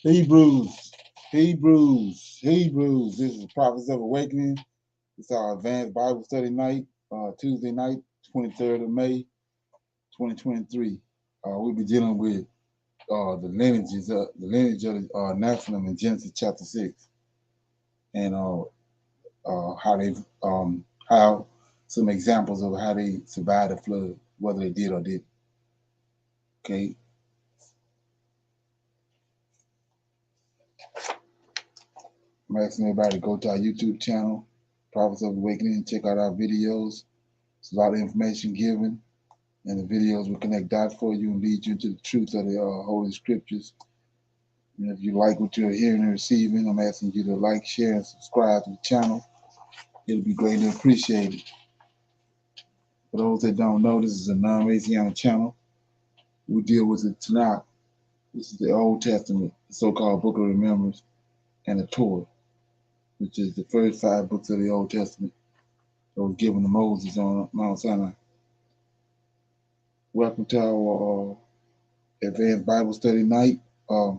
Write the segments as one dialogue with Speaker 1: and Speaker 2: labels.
Speaker 1: Hebrews, Hebrews. This is the Prophets of Awakening. It's our advanced Bible study night, Tuesday night, 23rd of May, 2023. We'll be dealing with the lineage of Nephilim in Genesis chapter 6, and how some examples of how they survived the flood, whether they did or didn't. Okay, I'm asking everybody to go to our YouTube channel, Prophets of Awakening, and check out our videos. There's a lot of information given, and the videos will connect dots for you and lead you to the truth of the Holy Scriptures. And if you like what you're hearing and receiving, I'm asking you to like, share, and subscribe to the channel. It'll be greatly appreciated. For those that don't know, this is a non-Messianic channel. We deal with the Tanakh. This is the Old Testament, the so-called Book of Remembrance, and the Torah, which is the first 5 books of the Old Testament that was given to Moses on Mount Sinai. Welcome to our advanced Bible study night. We're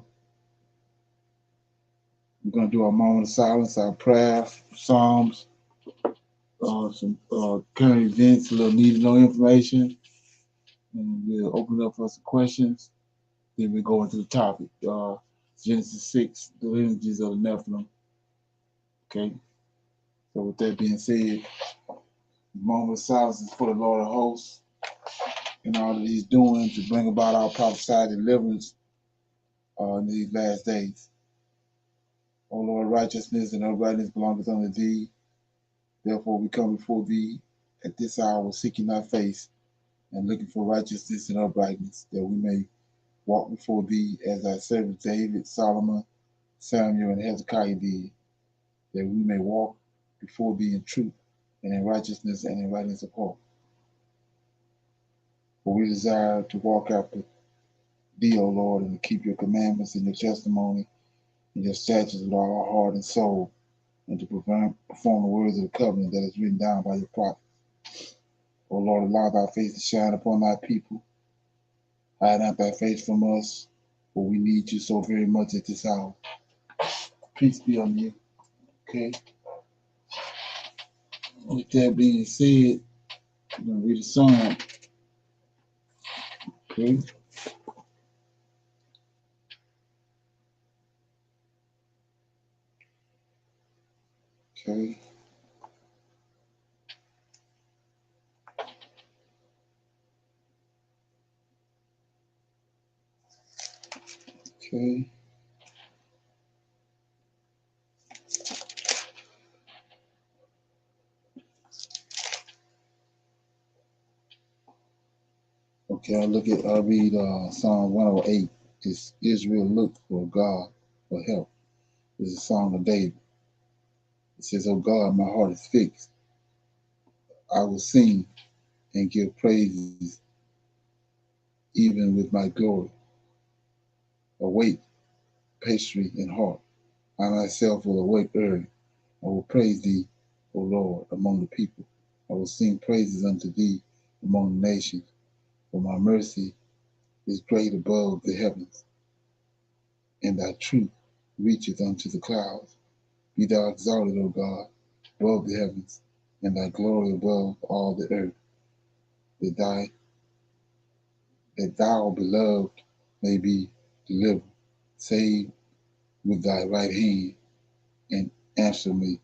Speaker 1: going to do our moment of silence, our prayer, Psalms, some current events, a little needed no information, and we'll open it up for some questions. Then we go into the topic, Genesis 6, the lineages of the Nephilim. Okay, so with that being said, the moment of silence is for the Lord of hosts and all that he's doing to bring about our prophesied deliverance in these last days. O Lord, righteousness and uprightness belongeth unto thee. Therefore we come before thee at this hour, seeking thy face and looking for righteousness and uprightness, that we may walk before thee as thy servants David, Solomon, Samuel, and Hezekiah did, that we may walk before thee in truth and in righteousness and in rightness of heart. For we desire to walk after thee, O Lord, and to keep your commandments and your testimony and your statutes with all our heart and soul, and to perform the words of the covenant that is written down by your prophet. O Lord, allow thy face to shine upon thy people. Hide not thy face from us, for we need you so very much at this hour. Peace be on you. Okay. With that being said, I'm going to read a psalm. Okay. Okay. Okay. Okay, I'll read Psalm 108. It's Israel looked for God for help. It's a song of David. It says, "Oh God, my heart is fixed. I will sing and give praises even with my glory. Awake, pastry and heart. I myself will awake early. I will praise thee, O Lord, among the people. I will sing praises unto thee among the nations. For my mercy is great above the heavens, and thy truth reacheth unto the clouds. Be thou exalted, O God, above the heavens, and thy glory above all the earth. That thou, beloved, may be delivered. Save with thy right hand, and answer me.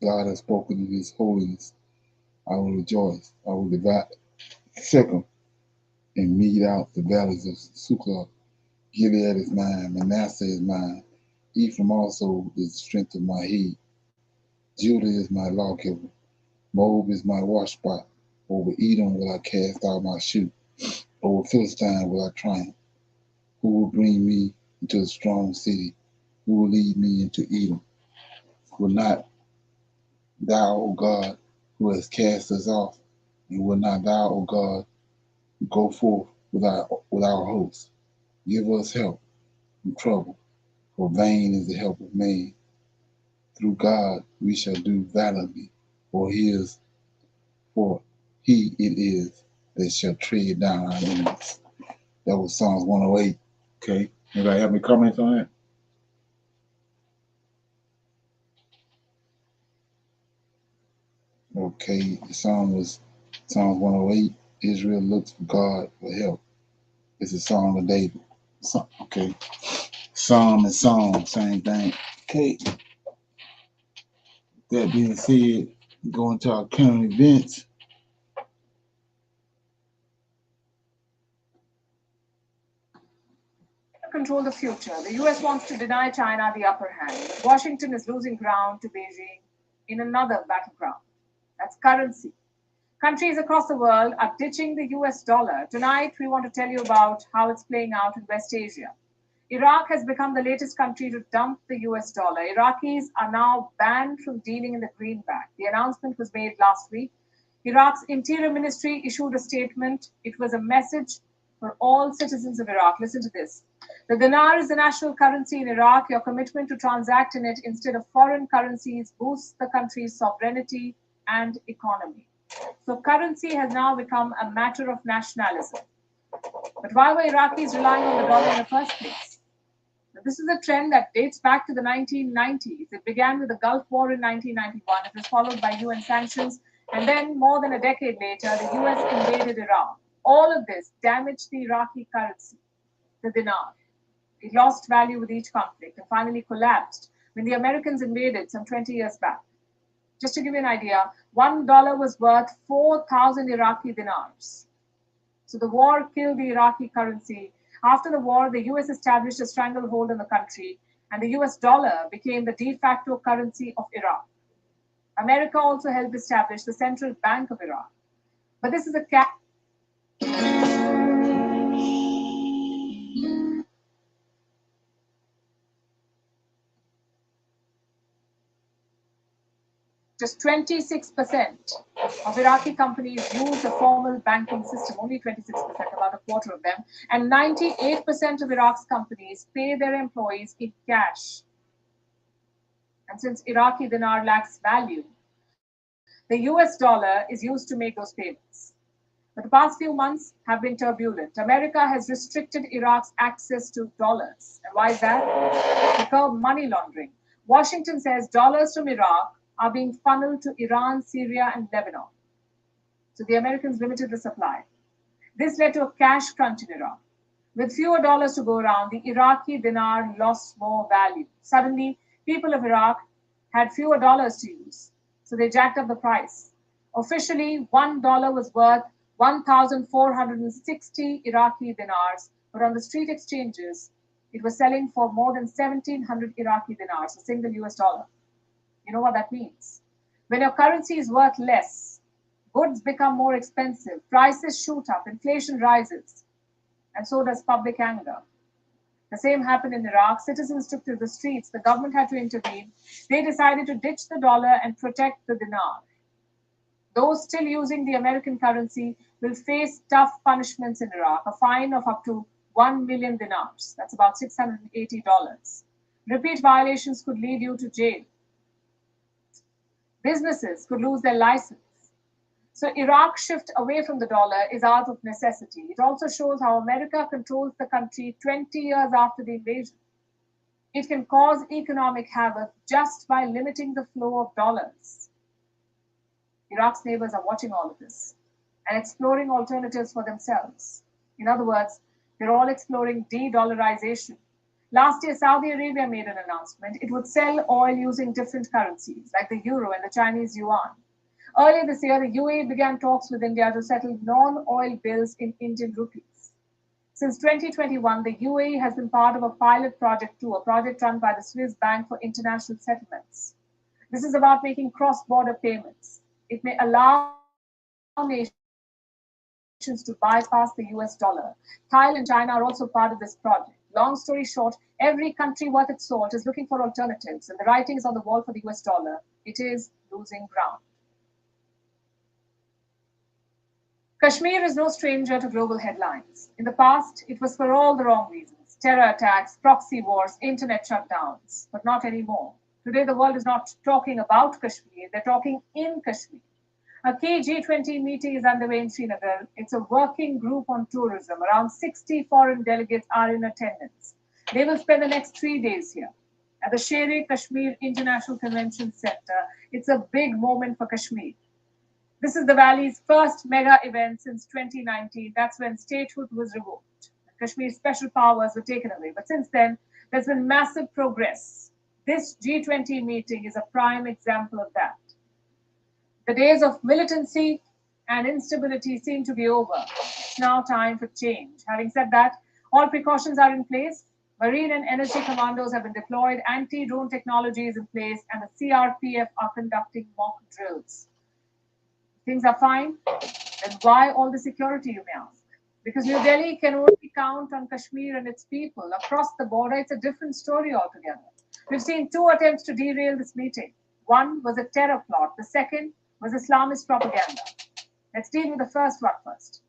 Speaker 1: God has spoken in his holiness. I will rejoice. I will divide Shechem and mete out the valleys of Succoth. Gilead is mine, Manasseh is mine. Ephraim also is the strength of my head. Judah is my lawgiver. Moab is my washpot. Over Edom will I cast out my shoe. Over Philistine will I triumph. Who will bring me into the strong city? Who will lead me into Edom? Will not thou, O God, who hast cast us off, and will not thou, O God, go forth with our hosts? Give us help in trouble, for vain is the help of man. Through God we shall do valiantly, for he it is that shall tread down our enemies. That was Psalms 108. Okay. Anybody have any comments on that? Okay, the song was Psalm 108. Israel looks for God for help. It's a song of David. Okay. Psalm and song, same thing. Okay. That being said, going to our current events.
Speaker 2: Control the future. The US wants to deny China the upper hand. But Washington is losing ground to Beijing in another battleground. That's currency. Countries across the world are ditching the US dollar. Tonight, we want to tell you about how it's playing out in West Asia. Iraq has become the latest country to dump the US dollar. Iraqis are now banned from dealing in the greenback. The announcement was made last week. Iraq's Interior Ministry issued a statement. It was a message for all citizens of Iraq. Listen to this. The dinar is the national currency in Iraq. Your commitment to transact in it instead of foreign currencies boosts the country's sovereignty and economy. So currency has now become a matter of nationalism. But why were Iraqis relying on the dollar in the first place? This is a trend that dates back to the 1990s. It began with the Gulf War in 1991. It was followed by UN sanctions. And then, more than a decade later, the US invaded Iraq. All of this damaged the Iraqi currency, the dinar. It lost value with each conflict and finally collapsed when the Americans invaded some 20 years back. Just to give you an idea, $1 was worth 4,000 Iraqi dinars. So the war killed the Iraqi currency. After the war, the US established a stranglehold on the country, and the US dollar became the de facto currency of Iraq. America also helped establish the Central Bank of Iraq. But this is a just 26% of Iraqi companies use a formal banking system, only 26%, about a quarter of them. And 98% of Iraq's companies pay their employees in cash. And since Iraqi dinar lacks value, the US dollar is used to make those payments. But the past few months have been turbulent. America has restricted Iraq's access to dollars. And why is that? To curb money laundering. Washington says dollars from Iraq are being funneled to Iran, Syria, and Lebanon. So the Americans limited the supply. This led to a cash crunch in Iraq. With fewer dollars to go around, the Iraqi dinar lost more value. Suddenly, people of Iraq had fewer dollars to use, so they jacked up the price. Officially, $1 was worth 1,460 Iraqi dinars, but on the street exchanges, it was selling for more than 1,700 Iraqi dinars, a single US dollar. You know what that means? When your currency is worth less, goods become more expensive, prices shoot up, inflation rises, and so does public anger. The same happened in Iraq. Citizens took to the streets. The government had to intervene. They decided to ditch the dollar and protect the dinar. Those still using the American currency will face tough punishments in Iraq, a fine of up to 1 million dinars. That's about $680. Repeat violations could lead you to jail. Businesses could lose their license. So Iraq's shift away from the dollar is out of necessity. It also shows how America controls the country 20 years after the invasion. It can cause economic havoc just by limiting the flow of dollars. Iraq's neighbors are watching all of this and exploring alternatives for themselves. In other words, they're all exploring de-dollarization. Last year, Saudi Arabia made an announcement. It would sell oil using different currencies, like the euro and the Chinese yuan. Earlier this year, the UAE began talks with India to settle non-oil bills in Indian rupees. Since 2021, the UAE has been part of a pilot project too, a project run by the Swiss Bank for International Settlements. This is about making cross-border payments. It may allow nations to bypass the US dollar. Thailand and China are also part of this project. Long story short, every country worth its salt is looking for alternatives, and the writing is on the wall for the US dollar. It is losing ground. Kashmir is no stranger to global headlines. In the past, it was for all the wrong reasons: terror attacks, proxy wars, internet shutdowns, but not anymore. Today, the world is not talking about Kashmir, they're talking in Kashmir. A key G20 meeting is underway in Srinagar. It's a working group on tourism. Around 60 foreign delegates are in attendance. They will spend the next 3 days here at the Sher-e-Kashmir International Convention Center. It's a big moment for Kashmir. This is the Valley's first mega event since 2019. That's when statehood was revoked. Kashmir's special powers were taken away. But since then, there's been massive progress. This G20 meeting is a prime example of that. The days of militancy and instability seem to be over. It's now time for change. Having said that, all precautions are in place. Marine and energy commandos have been deployed, anti-drone technology is in place, and the CRPF are conducting mock drills. Things are fine. Then why all the security, you may ask? Because New Delhi can only count on Kashmir and its people. Across the border, it's a different story altogether. We've seen 2 attempts to derail this meeting. One was a terror plot. The second was Islamist propaganda. Let's deal with the first one first.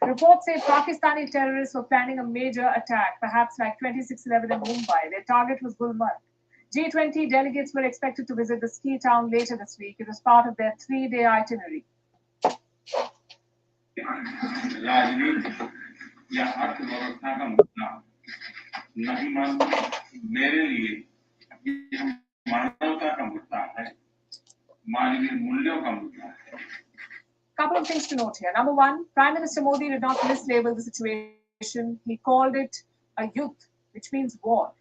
Speaker 2: Reports say Pakistani terrorists were planning a major attack, perhaps like 26/11 in Mumbai. Their target was Gulmarg. G20 delegates were expected to visit the ski town later this week. It was part of their 3-day itinerary. Couple of things to note here. Number one, Prime Minister Modi did not mislabel the situation. He called it a youth, which means war.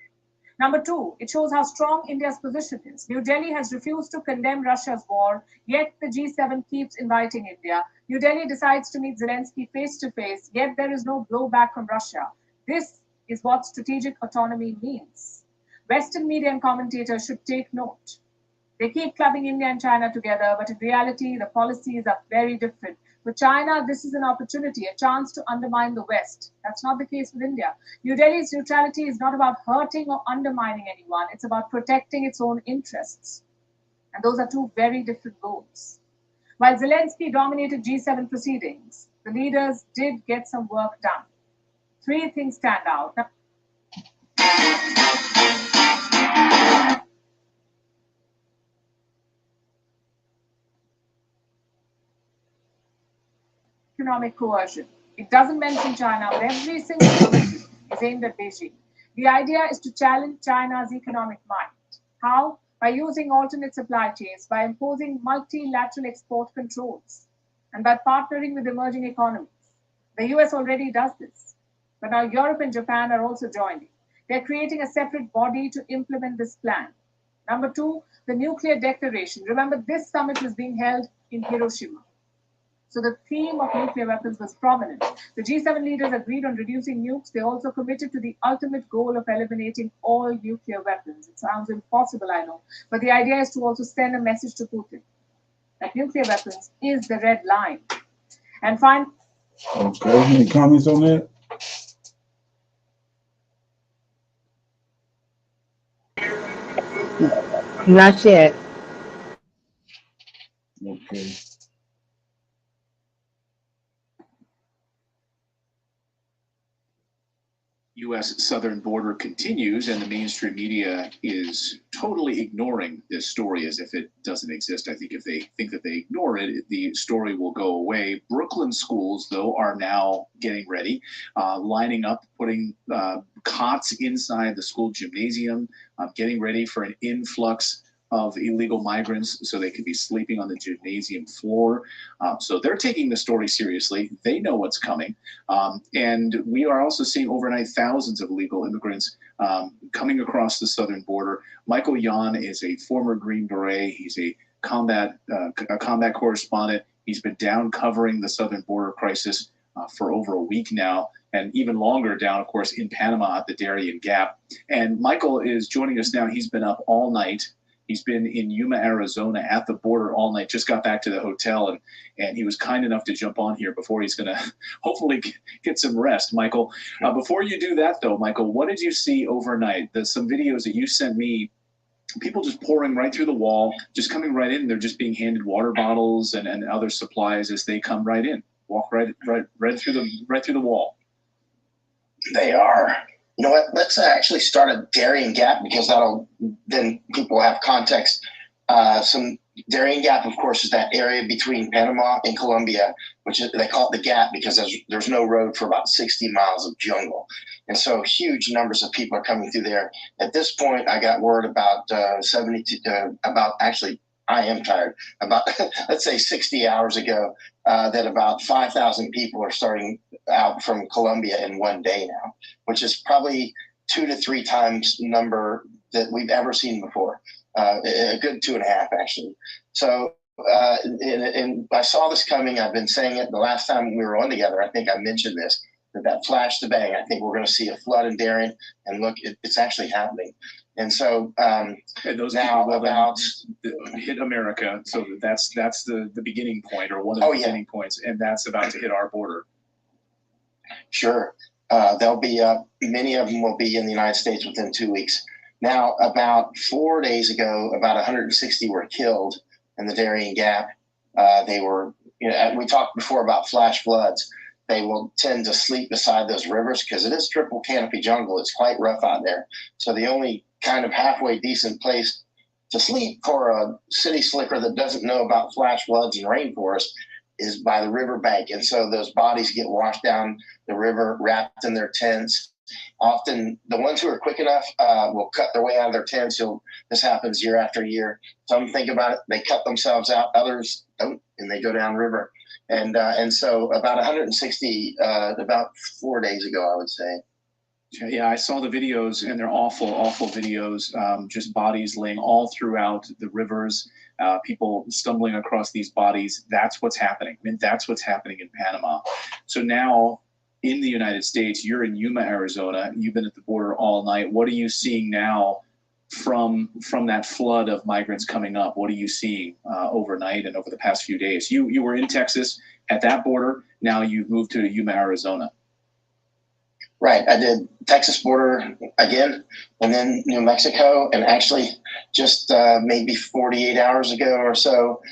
Speaker 2: Number two, it shows how strong India's position is. New Delhi has refused to condemn Russia's war, yet the G7 keeps inviting India. New Delhi decides to meet Zelensky face to face, yet there is no blowback from Russia. This is what strategic autonomy means. Western media and commentators should take note. They keep clubbing India and China together, but in reality, the policies are very different. For China, this is an opportunity, a chance to undermine the West. That's not the case with India. New Delhi's neutrality is not about hurting or undermining anyone. It's about protecting its own interests. And those are 2 very different goals. While Zelensky dominated G7 proceedings, the leaders did get some work done. 3 things stand out. Economic coercion. It doesn't mention China, but every single policy is aimed at Beijing. The idea is to challenge China's economic might. How? By using alternate supply chains, by imposing multilateral export controls, and by partnering with emerging economies. The US already does this, but now Europe and Japan are also joining. They're creating a separate body to implement this plan. Number 2, the nuclear declaration. Remember, this summit was being held in Hiroshima. So the theme of nuclear weapons was prominent. The G7 leaders agreed on reducing nukes. They also committed to the ultimate goal of eliminating all nuclear weapons. It sounds impossible, I know. But the idea is to also send a message to Putin that nuclear weapons is the red line. And fine.
Speaker 1: Okay, any comments on that?
Speaker 3: Not yet.
Speaker 1: Okay.
Speaker 4: U.S. southern border continues, and the mainstream media is totally ignoring this story as if it doesn't exist. I think if they think that they ignore it, the story will go away. Brooklyn schools, though, are now getting ready, lining up, putting cots inside the school gymnasium, getting ready for an influx of illegal migrants so they could be sleeping on the gymnasium floor. So they're taking the story seriously. They know what's coming. And we are also seeing overnight thousands of illegal immigrants coming across the southern border. Michael Yon is a former Green Beret. He's a combat correspondent. He's been down covering the southern border crisis for over a week now, and even longer down, of course, in Panama at the Darien Gap. And Michael is joining us now. He's been up all night. He's been in Yuma, Arizona at the border all night, just got back to the hotel, and he was kind enough to jump on here before he's going to hopefully get some rest. Michael, before you do that, though, Michael, what did you see overnight? Some videos that you sent me, people just pouring right through the wall, just coming right in. They're just being handed water bottles and other supplies as they come right in, walk right through the wall.
Speaker 5: They are. You know what? Let's actually start at Darien Gap, because then people have context. Some Darien Gap, of course, is that area between Panama and Colombia which is, they call it the Gap because there's no road for about 60 miles of jungle. And so huge numbers of people are coming through there. At this point, I got word about 72, about actually, I am tired, about, let's say 60 hours ago, that about 5,000 people are starting out from Colombia in one day now, which is probably 2 to 3 times number that we've ever seen before. A good 2.5 actually. So, and I saw this coming. I've been saying it the last time we were on together. I think I mentioned this, that flash to bang. I think we're going to see a flood in Darien, and look, it's actually happening. And so
Speaker 4: and those
Speaker 5: now
Speaker 4: people will
Speaker 5: about
Speaker 4: hit America. So that's the beginning point, or one of the beginning points, and that's about to hit our border.
Speaker 5: Sure. They'll be, many of them will be in the United States within 2 weeks. Now, about 4 days ago, about 160 were killed in the Darien Gap. They were, we talked before about flash floods. They will tend to sleep beside those rivers because it is triple canopy jungle. It's quite rough out there. So the only kind of halfway decent place to sleep for a city slicker that doesn't know about flash floods and rainforest is by the riverbank. And so those bodies get washed down the river, wrapped in their tents. Often the ones who are quick enough will cut their way out of their tents. This happens year after year. Some think about it, they cut themselves out. Others don't, and they go downriver. And so about 160, about 4 days ago, I would say.
Speaker 4: Yeah, I saw the videos, and they're awful, awful videos. Just bodies laying all throughout the rivers, people stumbling across these bodies. That's what's happening. I mean, that's what's happening in Panama. So now in the United States, you're in Yuma, Arizona. You've been at the border all night. What are you seeing now from that flood of migrants coming up? What are you seeing overnight and over the past few days? You were in Texas at that border. Now you've moved to Yuma, Arizona.
Speaker 5: Right. I did Texas border again, and then New Mexico. And actually, just maybe 48 hours ago or so,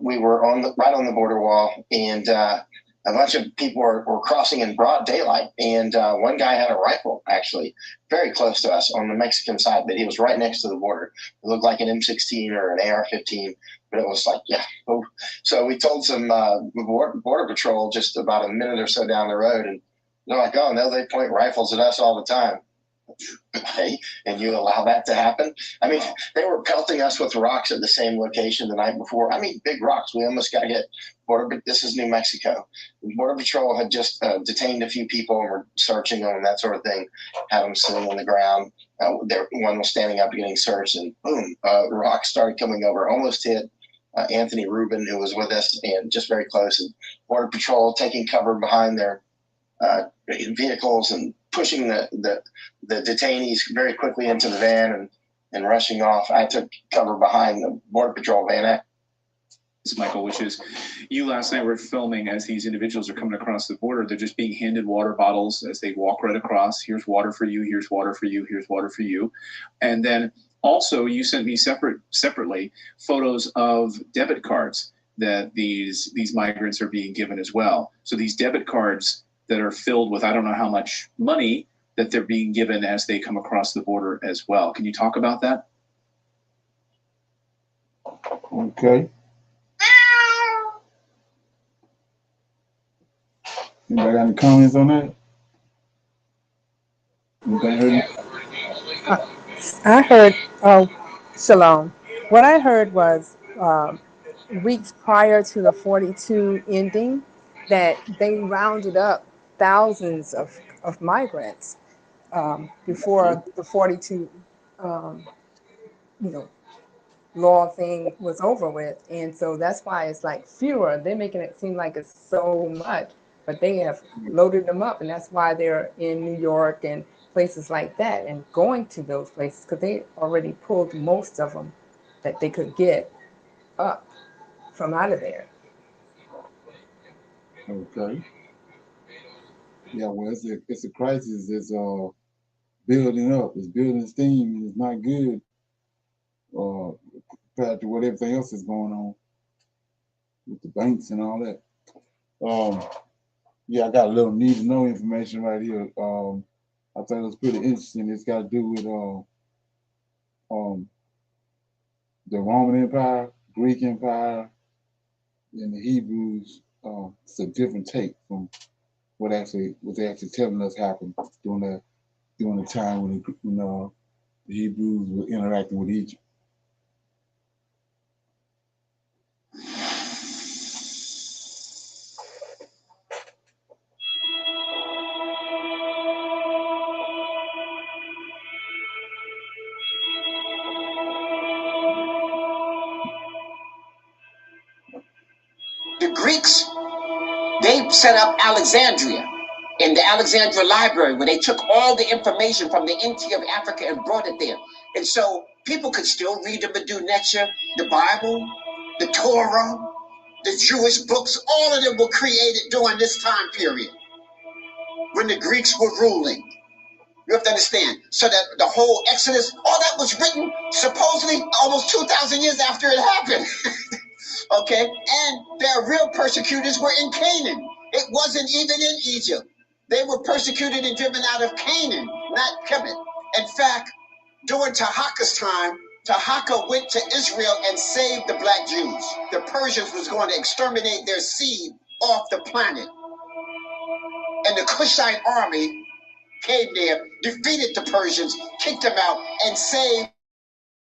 Speaker 5: we were right on the border wall, and a bunch of people were crossing in broad daylight. And one guy had a rifle, actually, very close to us on the Mexican side, but he was right next to the border. It looked like an M16 or an AR-15, but it was like, yeah. So we told some border patrol just about a minute or so down the road, and they're like, oh, no, they point rifles at us all the time. Okay, and you allow that to happen? I mean, they were pelting us with rocks at the same location the night before. I mean, big rocks. We almost got hit. This is New Mexico. Border Patrol had just detained a few people and were searching them and that sort of thing, had them sitting on the ground. One was standing up getting searched, and boom, rocks started coming over, almost hit Anthony Rubin, who was with us, and just very close. And Border Patrol taking cover behind their vehicles and pushing the detainees very quickly into the van and rushing off. I took cover behind the Border Patrol van.
Speaker 4: Michael, which is you last night were filming as these individuals are coming across the border. They're just being handed water bottles as they walk right across. Here's water for you. Here's water for you. Here's water for you. And then also you sent me separately photos of debit cards that these migrants are being given as well. So these debit cards that are filled with, I don't know how much money that they're being given as they come across the border as well. Can you talk about that?
Speaker 1: Okay. Anybody got any comments on that?
Speaker 3: I heard, oh, Shalom. What I heard was weeks prior to the 42 ending that they rounded up thousands of migrants before the 42, law thing was over with. And so that's why it's like fewer. They're making it seem like it's so much, but they have loaded them up. And that's why they're in New York and places like that and going to those places because they already pulled most of them that they could get up from out of there.
Speaker 1: Okay. Yeah, well, it's a crisis. It's building up. It's building steam, and it's not good compared to what everything else is going on with the banks and all that. Yeah, I got a little need to know information right here. I thought it was pretty interesting. It's got to do with the Roman Empire, Greek Empire, and the Hebrews it's a different take from what they're actually telling us happened during the time when the Hebrews were interacting with Egypt.
Speaker 6: The Greeks, they set up Alexandria in the Alexandria Library, where they took all the information from the interior of Africa and brought it there. And so people could still read the Medu Neter, the Bible, the Torah, the Jewish books. All of them were created during this time period when the Greeks were ruling. You have to understand. So that the whole Exodus, all that was written supposedly almost 2,000 years after it happened. Okay? And their real persecutors were in Canaan. It wasn't even in Egypt. They were persecuted and driven out of Canaan, not Kemet. In fact, during Tahaka's time, Tahaka went to Israel and saved the black Jews. The Persians was going to exterminate their seed off the planet. And the Kushite army came there, defeated the Persians, kicked them out, and saved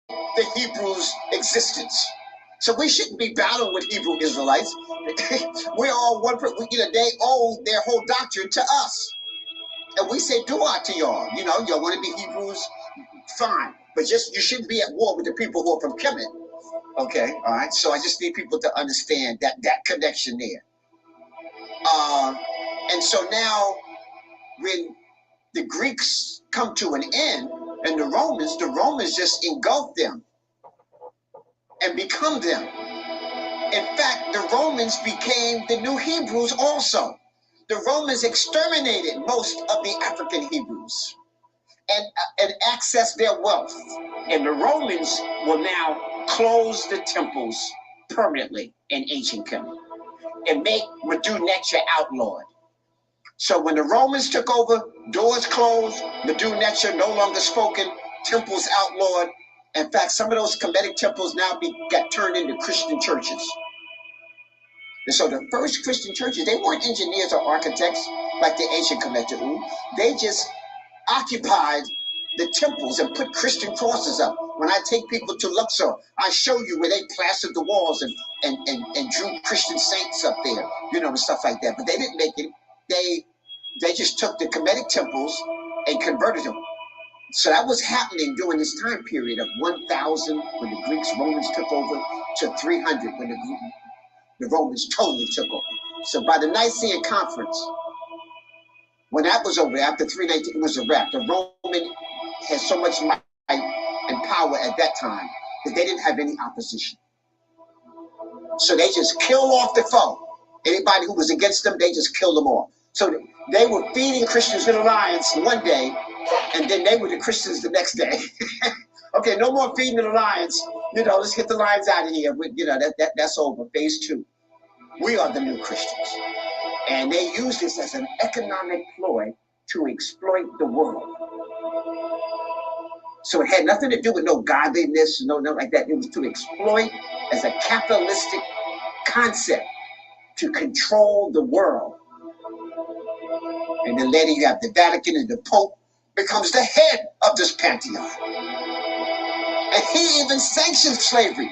Speaker 6: the Hebrews' existence. So we shouldn't be battling with Hebrew Israelites. We're all one person. They owe their whole doctrine to us. And we say dua to y'all. Y'all want to be Hebrews, fine. But you shouldn't be at war with the people who are from Kemet. Okay, all right? So I just need people to understand that connection there. And so now when the Greeks come to an end, and the Romans just engulf them and become them. In fact, the Romans became the new Hebrews also. The Romans exterminated most of the African Hebrews and accessed their wealth. And the Romans will now close the temples permanently in ancient Kemet and make Medu Neter outlawed. So when the Romans took over, doors closed, Medu Neter no longer spoken, temples outlawed. In fact, some of those Kemetic temples now got turned into Christian churches. And so the first Christian churches, they weren't engineers or architects like the ancient Kemetic. They just occupied the temples and put Christian crosses up. When I take people to Luxor, I show you where they plastered the walls and drew Christian saints up there, and stuff like that. But they didn't make it. They just took the Kemetic temples and converted them. So that was happening during this time period of 1000 when the Romans took over to 300 when the Romans totally took over. So by the Nicene Conference, when that was over, after 319, it was a wrap. The Roman had so much might and power at that time that they didn't have any opposition. So they just killed off the foe. Anybody who was against them, they just killed them off. So they were feeding Christians in alliance one day, and then they were the Christians the next day. Okay, no more feeding in alliance. Let's get the lions out of here. That's over. Phase 2. We are the new Christians. And they use this as an economic ploy to exploit the world. So it had nothing to do with no godliness, nothing like that. It was to exploit as a capitalistic concept to control the world. And then later you have the Vatican, and the Pope becomes the head of this pantheon. And he even sanctions slavery.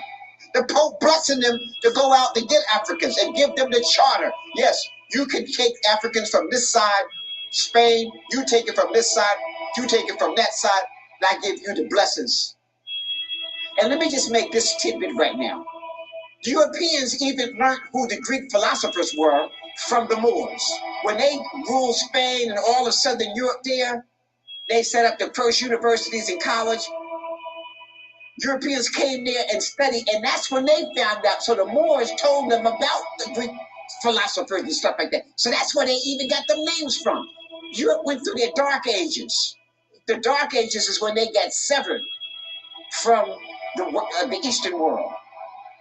Speaker 6: The Pope blessing them to go out and get Africans and give them the charter. Yes, you can take Africans from this side, Spain, you take it from this side, you take it from that side, and I give you the blessings. And let me just make this tidbit right now. The Europeans even learned who the Greek philosophers were from the Moors. When they ruled Spain and all of Southern Europe there, they set up the first universities and college. Europeans came there and studied, and that's when they found out. So the Moors told them about the Greek philosophers and stuff like that. So that's where they even got the names from. Europe went through their Dark Ages. The Dark Ages is when they got severed from the Eastern world.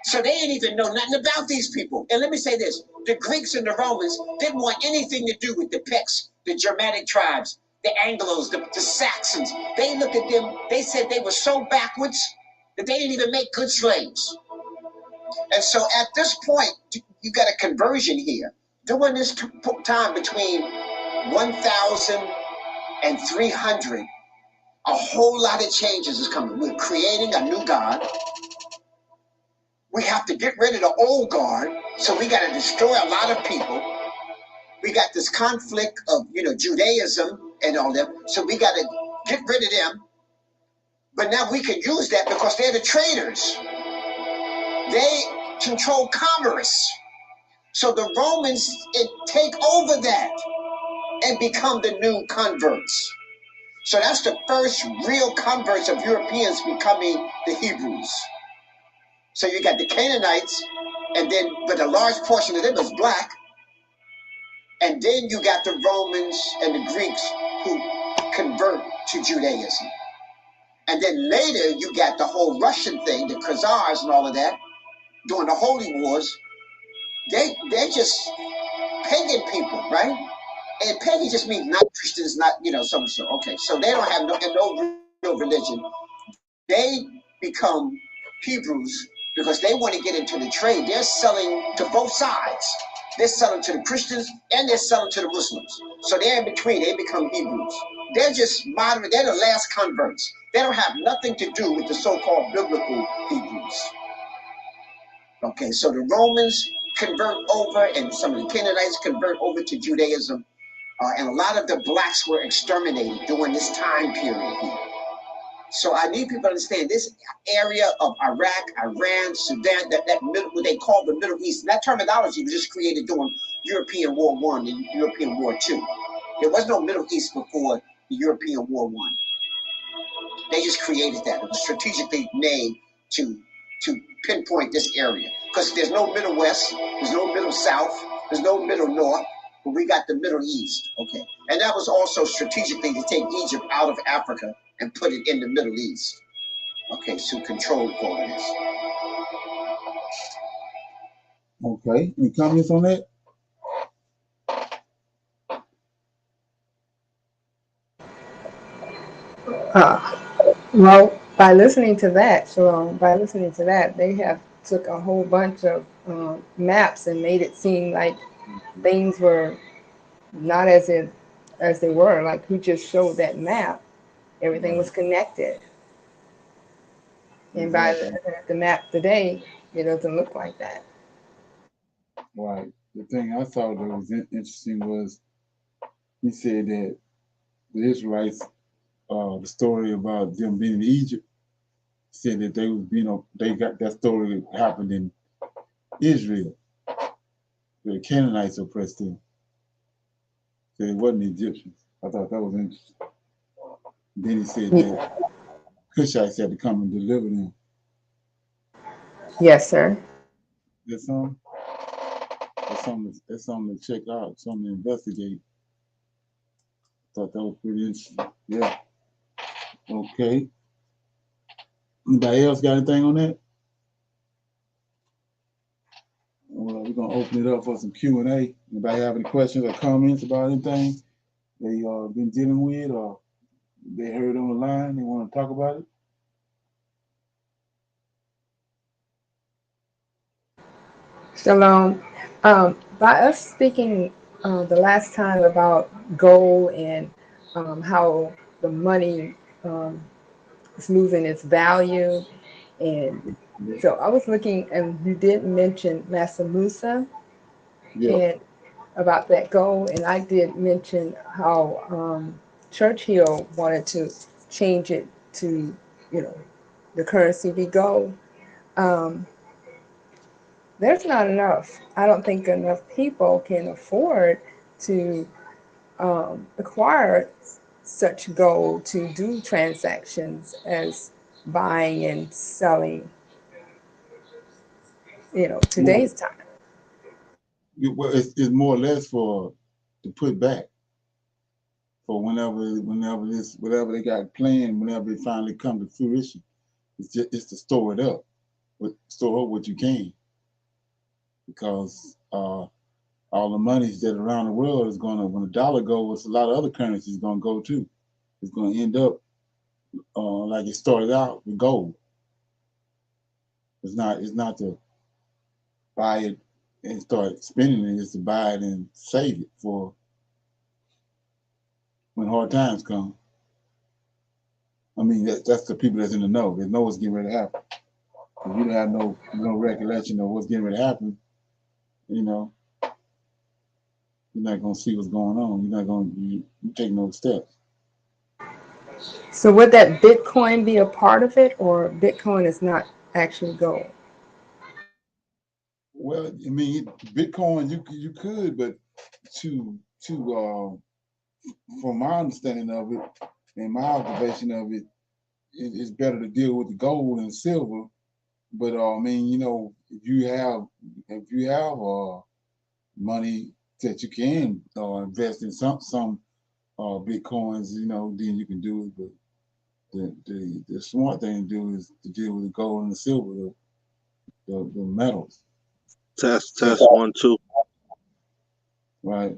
Speaker 6: So they didn't even know nothing about these people. And let me say this, the Greeks and the Romans didn't want anything to do with the Picts, the Germanic tribes, the Anglos, the Saxons. They looked at them, they said they were so backwards that they didn't even make good slaves. And so at this point, you got a conversion here. During this time between 1,000 and 300, a whole lot of changes is coming. We're creating a new God. We have to get rid of the old guard, so we got to destroy a lot of people. We got this conflict of, Judaism and all that, so we got to get rid of them. But now we can use that because they're the traders. They control commerce. So the Romans take over that and become the new converts. So that's the first real converts of Europeans becoming the Hebrews. So you got the Canaanites, but a large portion of them is black. And then you got the Romans and the Greeks who convert to Judaism. And then later you got the whole Russian thing, the Khazars and all of that, during the Holy Wars. They're just pagan people, right? And pagan just means not Christians, not, so. Okay, so they don't have no real religion. They become Hebrews because they want to get into the trade. They're selling to both sides. They're selling to the Christians and they're selling to the Muslims. So they're in between. They become Hebrews. They're just moderate. They're the last converts. They don't have nothing to do with the so-called biblical Hebrews. Okay, so the Romans convert over and some of the Canaanites convert over to Judaism. And a lot of the blacks were exterminated during this time period here. So I need people to understand this area of Iraq, Iran, Sudan, what they call the Middle East. That terminology was just created during European War I and European War II. There was no Middle East before the European War I. They just created that. It was strategically named to pinpoint this area. Because there's no Middle West, there's no Middle South, there's no Middle North, but we got the Middle East. Okay. And that was also strategically to take Egypt out of Africa and put it in the Middle East. Okay, so control all of this.
Speaker 1: Okay, any comments on that?
Speaker 3: Well, by listening to that, they have took a whole bunch of maps and made it seem like things were not as they were. Like who just showed that map, everything was connected. And by the map today, it doesn't look like that.
Speaker 1: Right. The thing I thought that was interesting was he said that the Israelites, the story about them being in Egypt, said that they got that story that happened in Israel. The Canaanites oppressed them. So it wasn't Egyptians. I thought that was interesting. Then he said that Cushites had to come and deliver them.
Speaker 3: Yes, sir.
Speaker 1: That's something. That's something to check out, something to investigate. Thought that was pretty interesting. Yeah. Okay. Anybody else got anything on that? Well, we're gonna open it up for some Q&A. Anybody have any questions or comments about anything they been dealing with or they heard on the line, they want to talk about it?
Speaker 3: Shalom. By us speaking the last time about gold and how the money is losing its value, and so I was looking, and you did mention Massa Musa and about that gold, and I did mention how Churchill wanted to change it to, the currency be gold. There's not enough. I don't think enough people can afford to acquire such gold to do transactions as buying and selling, today's time.
Speaker 1: Well, it's more or less to put back for whatever they got planned, whenever it finally come to fruition. It's to store it up, store up what you can, because all the monies that around the world is gonna, when the dollar goes, a lot of other currencies gonna go too. It's gonna end up like it started out with gold. It's not buy it and start spending it is to buy it and save it for when hard times come. I mean, that's the people that's in the know. They know what's getting ready to happen. If you don't have no recollection of what's getting ready to happen, you know, you're not gonna see what's going on. You're not gonna you take no steps.
Speaker 3: So would that Bitcoin be a part of it, or Bitcoin is not actually gold?
Speaker 1: Well, I mean, Bitcoin you could, but to from my understanding of it and my observation of it, it's better to deal with the gold and silver. But I mean, you know, if you have money that you can invest in some bitcoins, you know, then you can do it. But the smart thing to do is to deal with the gold and the silver, the metals,
Speaker 7: Test 1 2.
Speaker 1: right?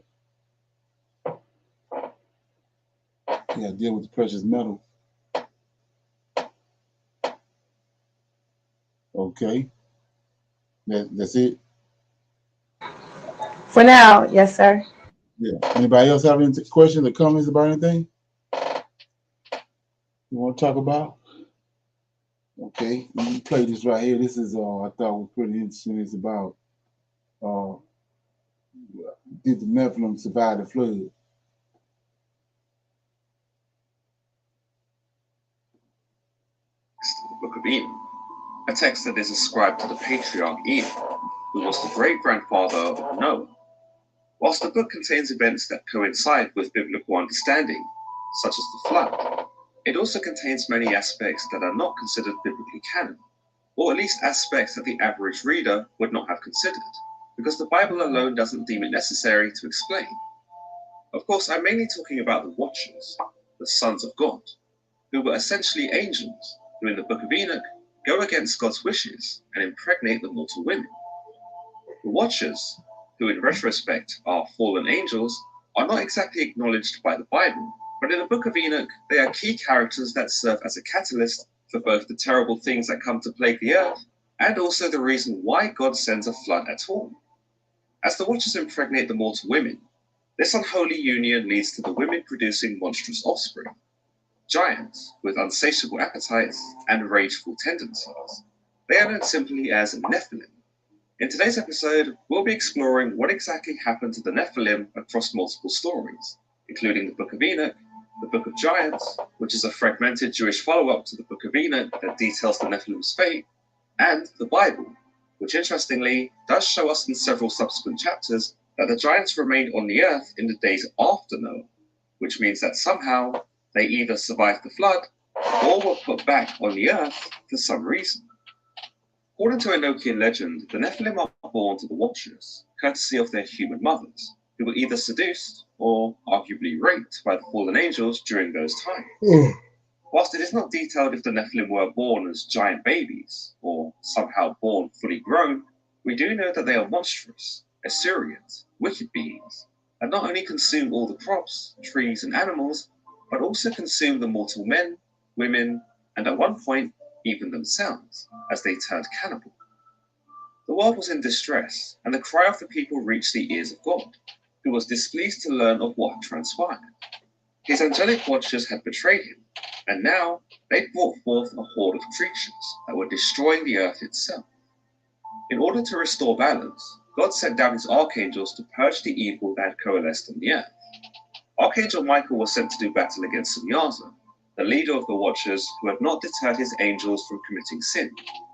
Speaker 1: Yeah, deal with the precious metals. Okay, that's it.
Speaker 3: For now, yes, sir.
Speaker 1: Yeah. Anybody else have any questions or comments about anything you want to talk about? Okay, let me play this right here. This is I thought was pretty interesting. It's about uh, did the Nephilim survive the flood?
Speaker 4: The Book of Enoch, a text that is ascribed to the patriarch Enoch, who was the great-grandfather of Noah. Whilst the book contains events that coincide with biblical understanding, such as the flood, it also contains many aspects that are not considered biblically canon, or at least aspects that the average reader would not have considered, because the Bible alone doesn't deem it necessary to explain. Of course, I'm mainly talking about the Watchers, the sons of God, who were essentially angels, who in the Book of Enoch go against God's wishes and impregnate the mortal women. The Watchers, who in retrospect are fallen angels, are not exactly acknowledged by the Bible, but in the Book of Enoch, they are key characters that serve as a catalyst for both the terrible things that come to plague the earth and also the reason why God sends a flood at all. As the Watchers impregnate the mortal women, this unholy union leads to the women producing monstrous offspring, giants with unsatiable appetites and rageful tendencies. They are known simply as Nephilim. In today's episode, we'll be exploring what exactly happened to the Nephilim across multiple stories, including the Book of Enoch, the Book of Giants, which is a fragmented Jewish follow-up to the Book of Enoch that details the Nephilim's fate, and the Bible, which interestingly does show us in several subsequent chapters that the giants remained on the earth in the days after Noah, which means that somehow they either survived the flood or were put back on the earth for some reason. According to Enochian legend, the Nephilim are born to the Watchers, courtesy of their human mothers, who were either seduced or arguably raped by the fallen angels during those times. Whilst it is not detailed if the Nephilim were born as giant babies, or somehow born fully grown, we do know that they are monstrous, Assyrians, wicked beings, and not only consume all the crops, trees, and animals, but also consume the mortal men, women, and at one point, even themselves, as they turned cannibal. The world was in distress, and the cry of the people reached the ears of God, who was displeased to learn of what had transpired. His angelic watchers had betrayed him, and now they brought forth a horde of creatures that were destroying the earth itself. In order to restore balance, God sent down his archangels to purge the evil that had coalesced on the earth. Archangel Michael was sent to do battle against Sunyaza, the leader of the Watchers who had not deterred his angels from committing sin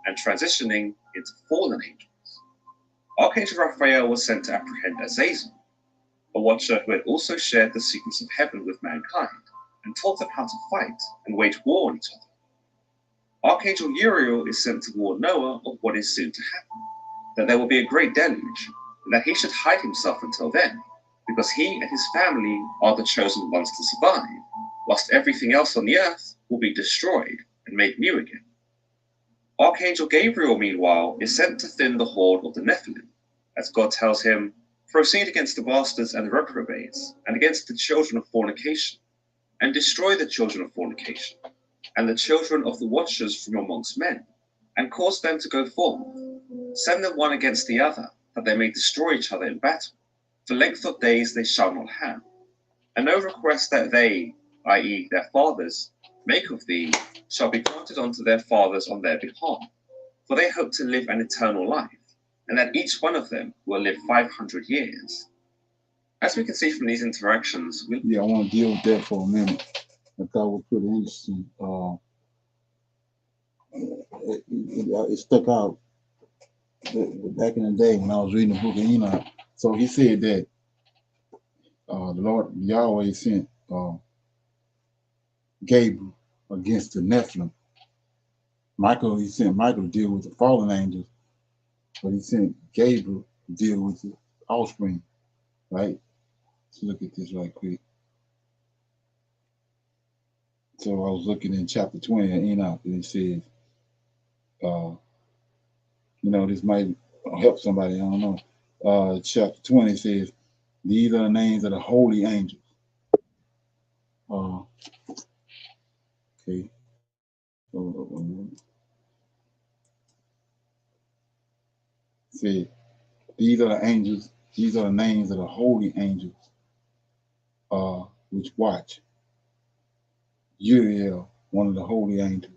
Speaker 4: and transitioning into fallen angels. Archangel Raphael was sent to apprehend Azazel, a Watcher who had also shared the secrets of heaven with mankind and taught them how to fight and wage war on each other. Archangel Uriel is sent to warn Noah of what is soon to happen, that there will be a great deluge, and that he should hide himself until then, because he and his family are the chosen ones to survive, whilst everything else on the earth will be destroyed and made new again. Archangel Gabriel, meanwhile, is sent to thin the horde of the Nephilim, as God tells him, proceed against the bastards and the reprobates, and against the children of fornication, and destroy the children of fornication, and the children of the Watchers from amongst men, and cause them to go forth.
Speaker 8: Send them one against the other, that they may destroy each other in battle. For length of days they shall not have. And no request that they, i.e., their fathers, make of thee, shall be granted unto their fathers on their behalf. For they hope to live an eternal life, and that each one of them will live 500 years. As we can see from these interactions,
Speaker 1: Yeah, I want to deal with that for a minute. I thought it was pretty interesting. It stuck out back in the day when I was reading the book of Enoch. So he said that the Lord Yahweh sent Gabriel against the Nephilim. He sent Michael to deal with the fallen angels, but he sent Gabriel to deal with the offspring, right? Let's look at this right quick. So I was looking in chapter 20 of Enoch, and it says, this might help somebody, I don't know. Chapter 20 says, these are the names of the holy angels. Okay. Say, these are the angels, these are the names of the holy angels, which watch. Uriel, one of the holy angels,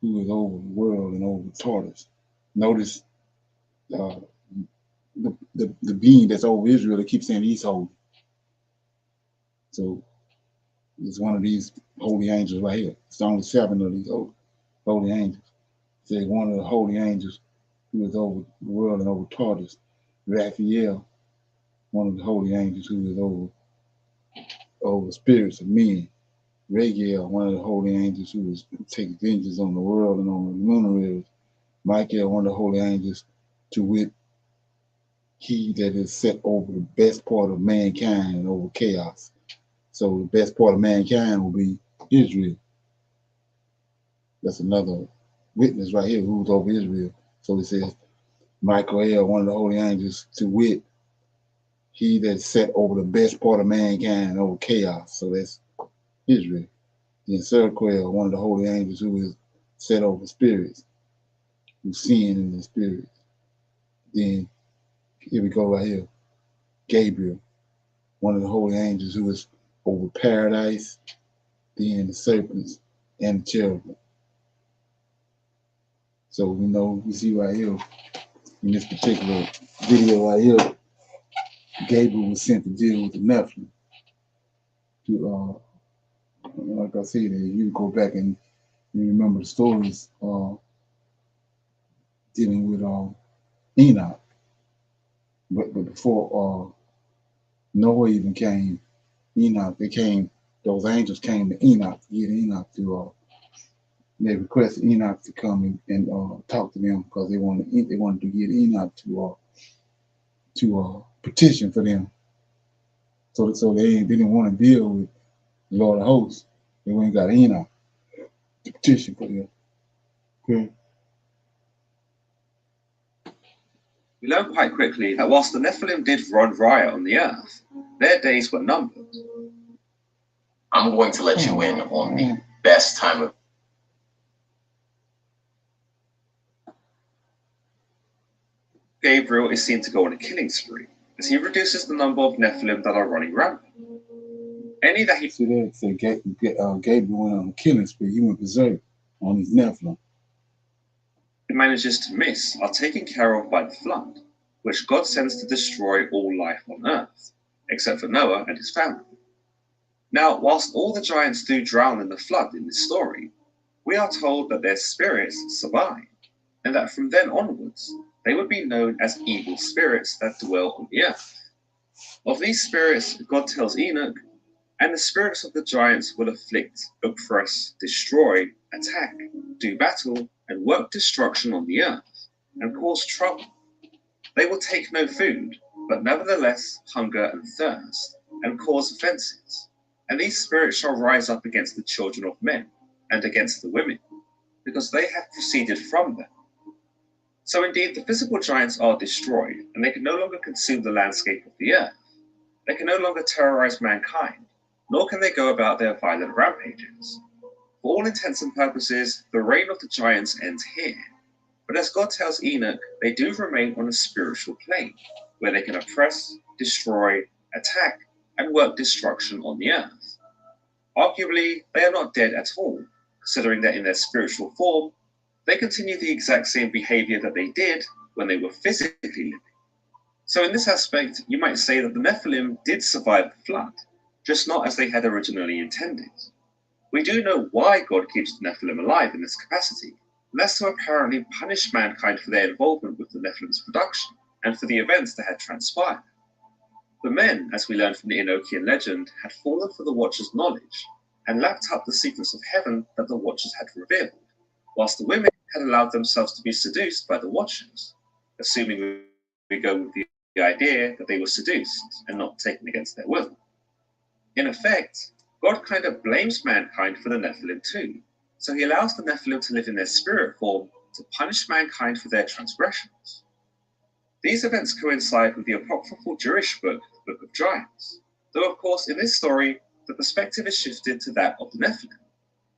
Speaker 1: who is over the world and over Tartarus. Notice the being that's over Israel that keeps saying he's holy. So it's one of these holy angels right here. It's only 7 of these holy angels. Say one of the holy angels who is over the world and over Tartarus. Raphael, one of the holy angels who is over spirits of men. Raguel, one of the holy angels who takes vengeance on the world and on the luminaries. Michael, one of the holy angels, to wit, he that is set over the best part of mankind and over chaos. So the best part of mankind will be Israel. That's another witness right here who's over Israel. So it says, Michael, one of the holy angels, to wit, he that's set over the best part of mankind and over chaos. So that's Israel. Then Serquel, one of the holy angels who is set over spirits, who's seeing in the spirits. Then here we go right here. Gabriel, one of the holy angels who is over paradise, then the serpents and the cherubim. So we see right here in this particular video right here, Gabriel was sent to deal with the Nephilim. Like I said, you go back and you remember the stories dealing with Enoch. But before Noah even came, those angels came to Enoch to get Enoch to, they requested Enoch to come and talk to them because they wanted to get Enoch to petition for them. So they didn't want to deal with the Lord of hosts. They went and got Enoch to petition for them. Okay.
Speaker 8: We learn quite quickly that whilst the Nephilim did run riot on the earth, their days were numbered.
Speaker 9: I'm going to let you in on the best time of.
Speaker 8: Gabriel is seen to go on a killing spree as he reduces the number of Nephilim that are running rampant. Any that he
Speaker 1: Gabriel went on a killing spree. He went berserk on his Nephilim.
Speaker 8: manages to miss are taken care of by the flood, which God sends to destroy all life on earth, except for Noah and his family. Now, whilst all the giants do drown in the flood in this story, we are told that their spirits survive, and that from then onwards, they would be known as evil spirits that dwell on the earth. Of these spirits, God tells Enoch, and the spirits of the giants will afflict, oppress, destroy, attack, do battle, and work destruction on the earth, and cause trouble. They will take no food, but nevertheless hunger and thirst, and cause offenses. And these spirits shall rise up against the children of men, and against the women, because they have proceeded from them. So indeed, the physical giants are destroyed, and they can no longer consume the landscape of the earth. They can no longer terrorize mankind, nor can they go about their violent rampages. For all intents and purposes, the reign of the giants ends here. But as God tells Enoch, they do remain on a spiritual plane, where they can oppress, destroy, attack, and work destruction on the earth. Arguably, they are not dead at all, considering that in their spiritual form, they continue the exact same behavior that they did when they were physically living. So in this aspect, you might say that the Nephilim did survive the flood, just not as they had originally intended. We do know why God keeps the Nephilim alive in this capacity, and that's to apparently punish mankind for their involvement with the Nephilim's production and for the events that had transpired. The men, as we learn from the Enochian legend, had fallen for the Watchers' knowledge and lapped up the secrets of heaven that the Watchers had revealed, whilst the women had allowed themselves to be seduced by the Watchers, assuming we go with the idea that they were seduced and not taken against their will. In effect, God kind of blames mankind for the Nephilim too, so he allows the Nephilim to live in their spirit form to punish mankind for their transgressions. These events coincide with the apocryphal Jewish book, the Book of Giants, though of course in this story, the perspective is shifted to that of the Nephilim.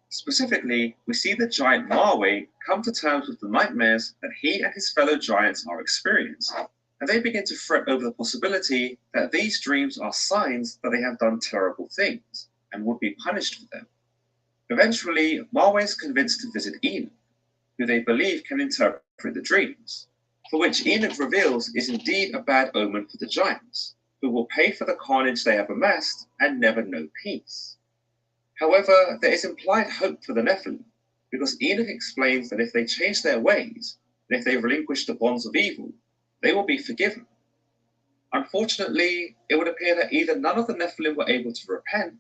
Speaker 8: Specifically, we see the giant Marwe come to terms with the nightmares that he and his fellow giants are experiencing, and they begin to fret over the possibility that these dreams are signs that they have done terrible things and would be punished for them. Eventually, Marwe is convinced to visit Enoch, who they believe can interpret the dreams, for which Enoch reveals is indeed a bad omen for the giants, who will pay for the carnage they have amassed and never know peace. However, there is implied hope for the Nephilim, because Enoch explains that if they change their ways, and if they relinquish the bonds of evil, they will be forgiven. Unfortunately, it would appear that either none of the Nephilim were able to repent,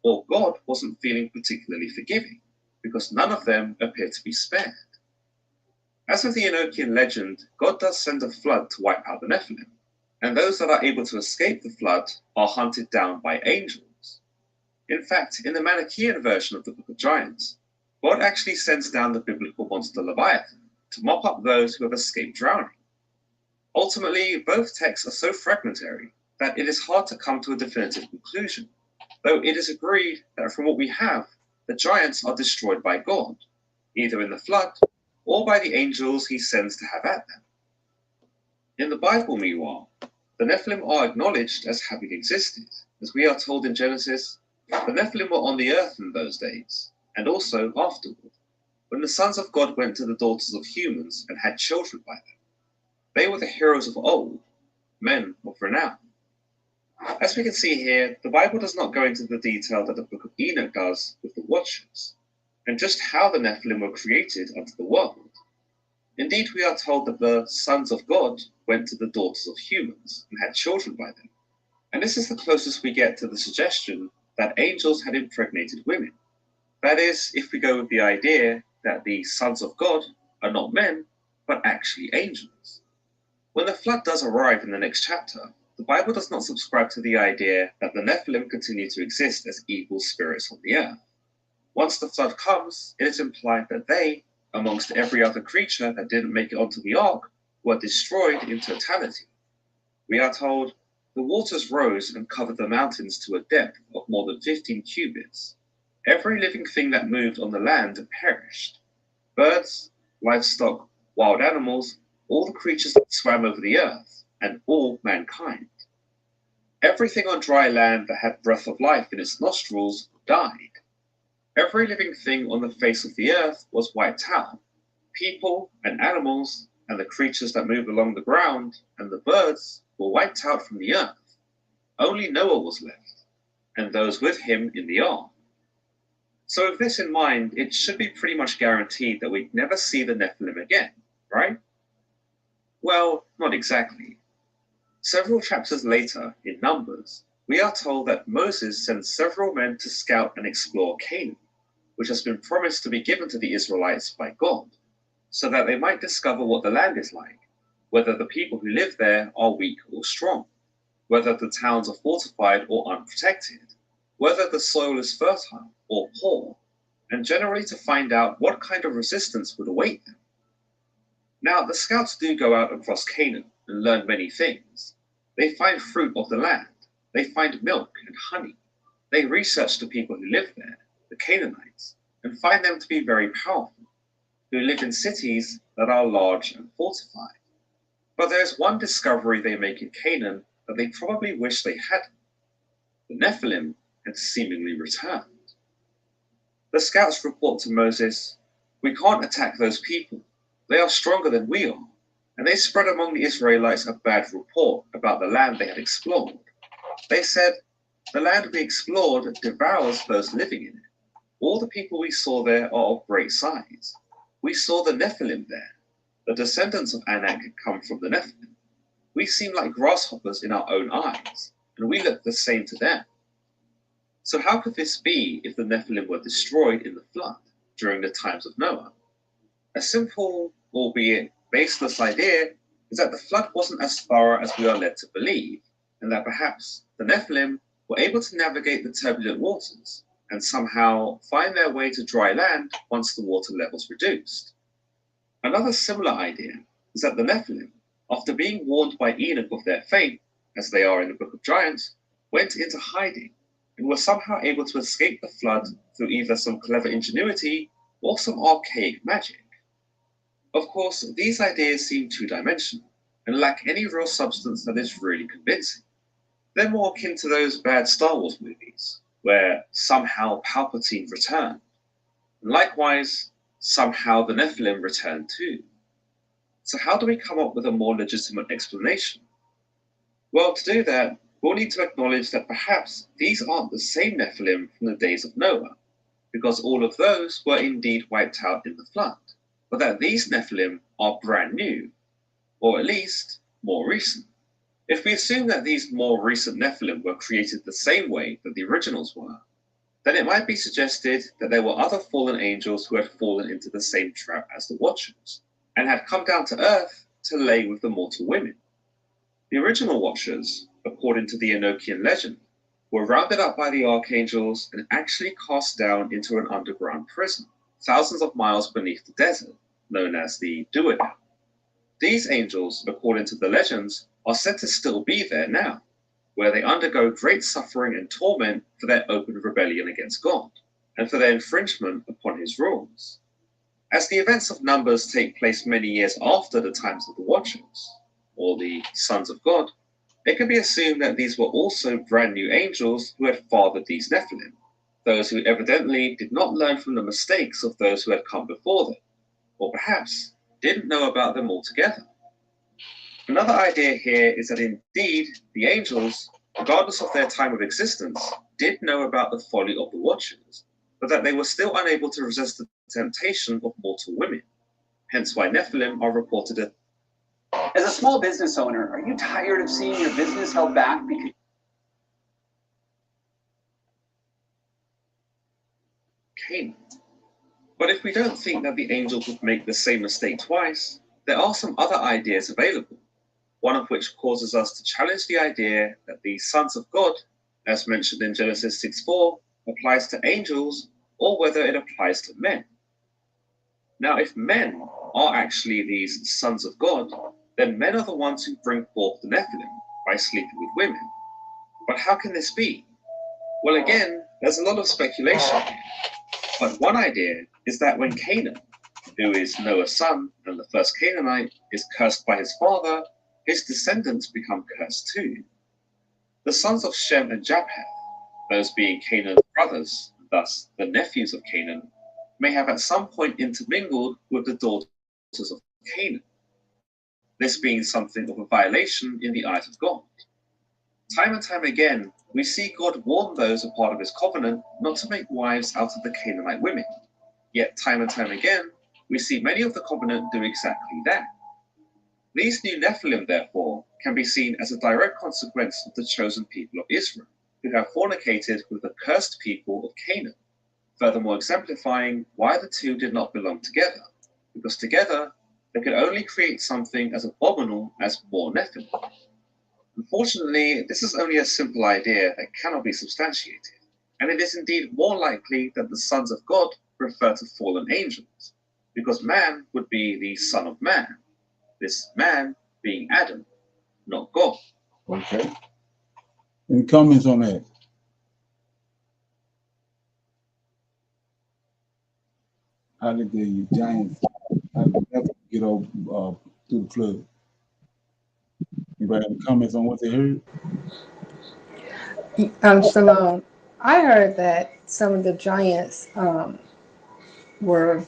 Speaker 8: or God wasn't feeling particularly forgiving, because none of them appear to be spared. As with the Enochian legend, God does send a flood to wipe out the Nephilim, and those that are able to escape the flood are hunted down by angels. In fact, in the Manichaean version of the Book of Giants, God actually sends down the biblical monster Leviathan to mop up those who have escaped drowning. Ultimately, both texts are so fragmentary that it is hard to come to a definitive conclusion, though it is agreed that from what we have, the giants are destroyed by God, either in the flood or by the angels he sends to have at them. In the Bible, meanwhile, the Nephilim are acknowledged as having existed, as we are told in Genesis, the Nephilim were on the earth in those days, and also afterward, when the sons of God went to the daughters of humans and had children by them. They were the heroes of old, men of renown. As we can see here, the Bible does not go into the detail that the Book of Enoch does with the Watchers, and just how the Nephilim were created unto the world. Indeed, we are told that the sons of God went to the daughters of humans and had children by them, and this is the closest we get to the suggestion that angels had impregnated women. That is, if we go with the idea that the sons of God are not men, but actually angels. When the flood does arrive in the next chapter, the Bible does not subscribe to the idea that the Nephilim continue to exist as evil spirits on the earth. Once the flood comes, it is implied that they, amongst every other creature that didn't make it onto the ark, were destroyed in totality. We are told, the waters rose and covered the mountains to a depth of more than 15 cubits. Every living thing that moved on the land perished. Birds, livestock, wild animals, all the creatures that swam over the earth, and all mankind. Everything on dry land that had breath of life in its nostrils died. Every living thing on the face of the earth was wiped out. People and animals and the creatures that move along the ground and the birds were wiped out from the earth. Only Noah was left, and those with him in the ark. So with this in mind, it should be pretty much guaranteed that we'd never see the Nephilim again, right? Well, not exactly. Several chapters later, in Numbers, we are told that Moses sends several men to scout and explore Canaan, which has been promised to be given to the Israelites by God, so that they might discover what the land is like, whether the people who live there are weak or strong, whether the towns are fortified or unprotected, whether the soil is fertile or poor, and generally to find out what kind of resistance would await them. Now, the scouts do go out across Canaan and learn many things. They find fruit of the land. They find milk and honey. They research the people who live there, the Canaanites, and find them to be very powerful, who live in cities that are large and fortified. But there is one discovery they make in Canaan that they probably wish they hadn't. The Nephilim had seemingly returned. The scouts report to Moses, "We can't attack those people. They are stronger than we are." And they spread among the Israelites a bad report about the land they had explored. They said, "The land we explored devours those living in it. All the people we saw there are of great size. We saw the Nephilim there. The descendants of Anak come from the Nephilim. We seem like grasshoppers in our own eyes, and we look the same to them." So how could this be if the Nephilim were destroyed in the flood during the times of Noah? A simple, albeit baseless idea is that the flood wasn't as thorough as we are led to believe, and that perhaps the Nephilim were able to navigate the turbulent waters and somehow find their way to dry land once the water levels reduced. Another similar idea is that the Nephilim, after being warned by Enoch of their fate, as they are in the Book of Giants, went into hiding and were somehow able to escape the flood through either some clever ingenuity or some archaic magic. Of course, these ideas seem two-dimensional and lack any real substance that is really convincing. They're more akin to those bad Star Wars movies, where somehow Palpatine returned, and likewise, somehow the Nephilim returned too. So how do we come up with a more legitimate explanation? Well, to do that, we'll need to acknowledge that perhaps these aren't the same Nephilim from the days of Noah, because all of those were indeed wiped out in the flood, but that these Nephilim are brand new, or at least more recent. If we assume that these more recent Nephilim were created the same way that the originals were, then it might be suggested that there were other fallen angels who had fallen into the same trap as the Watchers, and had come down to Earth to lay with the mortal women. The original Watchers, according to the Enochian legend, were rounded up by the archangels and actually cast down into an underground prison, thousands of miles beneath the desert, known as the Duodan. These angels, according to the legends, are said to still be there now, where they undergo great suffering and torment for their open rebellion against God, and for their infringement upon his rules. As the events of Numbers take place many years after the times of the Watchers, or the sons of God, it can be assumed that these were also brand new angels who had fathered these Nephilim, those who evidently did not learn from the mistakes of those who had come before them, or perhaps didn't know about them altogether. Another idea here is that indeed the angels, regardless of their time of existence, did know about the folly of the Watchers, but that they were still unable to resist the temptation of mortal women. Hence why Nephilim are reported as
Speaker 10: As a small business owner, are you tired of seeing your business held back because
Speaker 8: Canaan. But if we don't think that the angels would make the same mistake twice, there are some other ideas available, one of which causes us to challenge the idea that the sons of God, as mentioned in Genesis 6:4, applies to angels or whether it applies to men. Now, if men are actually these sons of God, then men are the ones who bring forth the Nephilim by sleeping with women. But how can this be? Well, again, there's a lot of speculation here. But one idea is that when Canaan, who is Noah's son and the first Canaanite, is cursed by his father, his descendants become cursed too. The sons of Shem and Japheth, those being Canaan's brothers, thus the nephews of Canaan, may have at some point intermingled with the daughters of Canaan, this being something of a violation in the eyes of God. Time and time again, we see God warn those a part of his covenant not to make wives out of the Canaanite women. Yet time and time again, we see many of the covenant do exactly that. These new Nephilim, therefore, can be seen as a direct consequence of the chosen people of Israel, who have fornicated with the cursed people of Canaan, furthermore exemplifying why the two did not belong together, because together they could only create something as abominable as more Nephilim. Unfortunately, this is only a simple idea that cannot be substantiated, and it is indeed more likely that the sons of God refer to fallen angels, because man would be the son of man, this man being Adam, not God.
Speaker 1: Okay. Any comments on that? How did the giants, how did the Nephilim get over through the flood. Anybody have any comments on what they heard?
Speaker 3: Shalom. I heard that some of the giants were,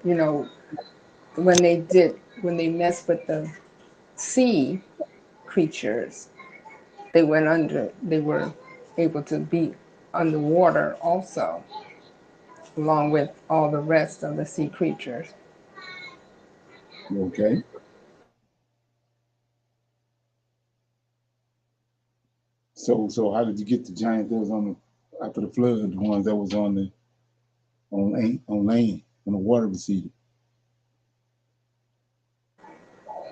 Speaker 3: you know, when they messed with the sea creatures, they went under. They were able to be underwater also, along with all the rest of the sea creatures.
Speaker 1: Okay. So how did you get the giant that was on the after the flood, the ones that was on land when the water receded?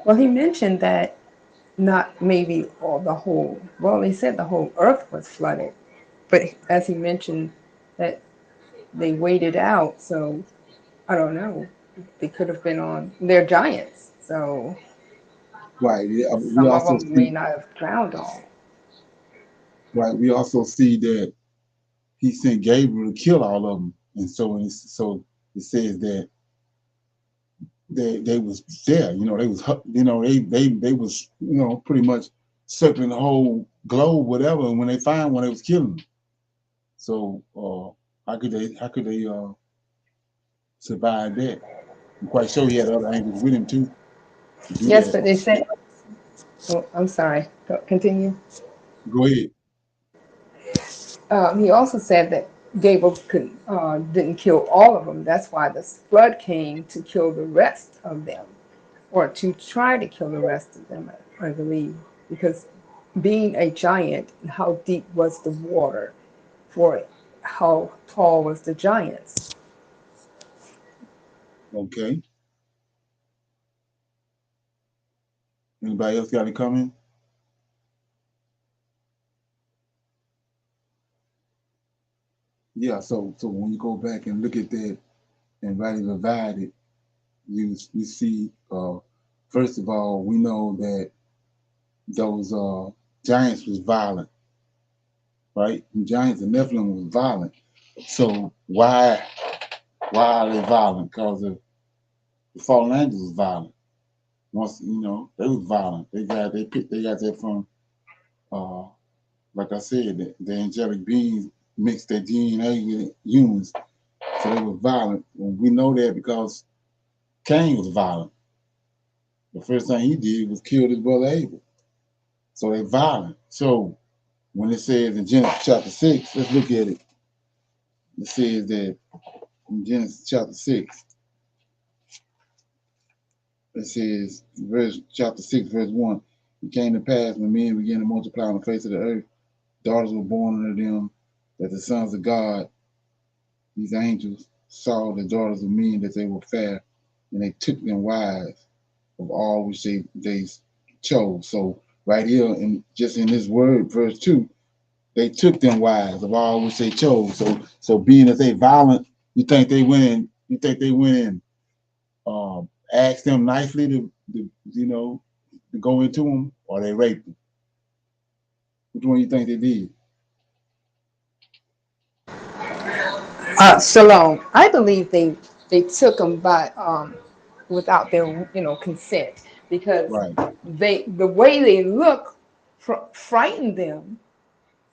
Speaker 3: Well, he mentioned that not maybe all the whole. Well, he said the whole earth was flooded, but as he mentioned that they waited out, so I don't know. They could have been on. They're giants, so
Speaker 1: Right. Yeah, we
Speaker 3: some of
Speaker 1: also
Speaker 3: them may
Speaker 1: see
Speaker 3: not have drowned all.
Speaker 1: right. We also see that he sent Gabriel to kill all of them, and so it says that they was there. You know, they was they was pretty much circling the whole globe, whatever. And when they find one, they was killing them. So how could they survive that? I'm quite sure he had other angels with him too to do
Speaker 3: Yes,
Speaker 1: that.
Speaker 3: but they said. Oh, I'm sorry. Continue.
Speaker 1: Go ahead.
Speaker 3: He also said that Gabriel didn't kill all of them. That's why the flood came to kill the rest of them, or to try to kill the rest of them, I believe. Because being a giant, how deep was the water for it? How tall was the giants?
Speaker 1: Okay. Anybody else got any comment? Yeah. So when you go back and look at that and rightly divide it, you see. First of all, we know that those giants was violent, right? The giants and Nephilim was violent. So why are they violent? Because the fallen angels was violent. Once they was violent. They got that from like I said, the angelic beings mixed their DNA with humans, so they were violent. And we know that because Cain was violent. The first thing he did was kill his brother Abel. So they're violent. So when it says in Genesis chapter 6, let's look at it. It says that in Genesis chapter 6, it says, chapter 6, verse 1, it came to pass when men began to multiply on the face of the earth, daughters were born unto them, that the sons of God, these angels, saw the daughters of men that they were fair, and they took them wives of all which they chose. So right here, just in this word, verse 2, they took them wives of all which they chose. So being that they violent, you think they went in, asked them nicely to go into them, or they raped them? Which one you think they did?
Speaker 3: Shalom. I believe they took them by without their consent, because
Speaker 1: Right.
Speaker 3: the way they look frightened them,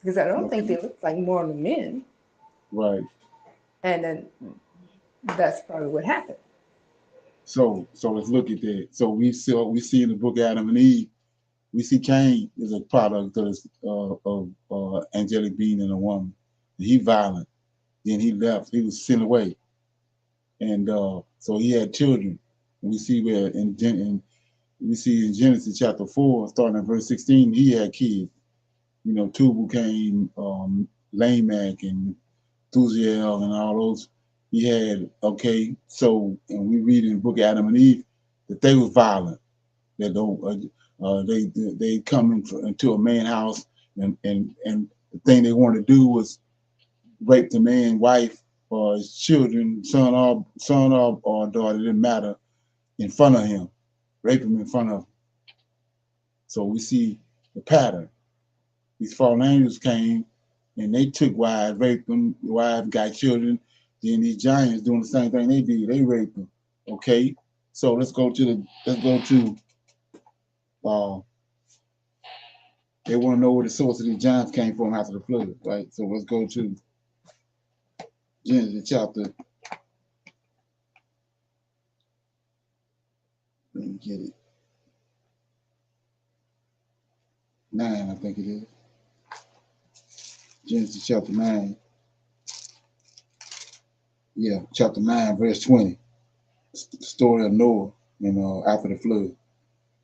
Speaker 3: because I don't think
Speaker 1: Okay.
Speaker 3: they look like mortal men,
Speaker 1: Right.
Speaker 3: and then that's probably what happened.
Speaker 1: So let's look at that. So we see in the book Adam and Eve, we see Cain is a product of angelic being in a woman. He violent. Then he left. He was sent away, and so he had children. And we see where we see in Genesis chapter 4, starting at verse 16, he had kids. Tubal came, Lamech and Thuziel and all those. He had, okay, so, and we read in the book of Adam and Eve that they was violent. That they come into a man's house, and the thing they wanted to do was rape the man's wife or his children, son or daughter, didn't matter, in front of him, rape him in front of him. So we see the pattern. These fallen angels came and they took wives, raped them, wives got children. Then these giants doing the same thing they did. They raped them. Okay. So let's go to they want to know where the source of these giants came from after the flood, right? So let's go to Genesis chapter. Let me get it. 9, I think it is. Genesis chapter 9. Yeah, chapter 9, verse 20. Story of Noah and after the flood. It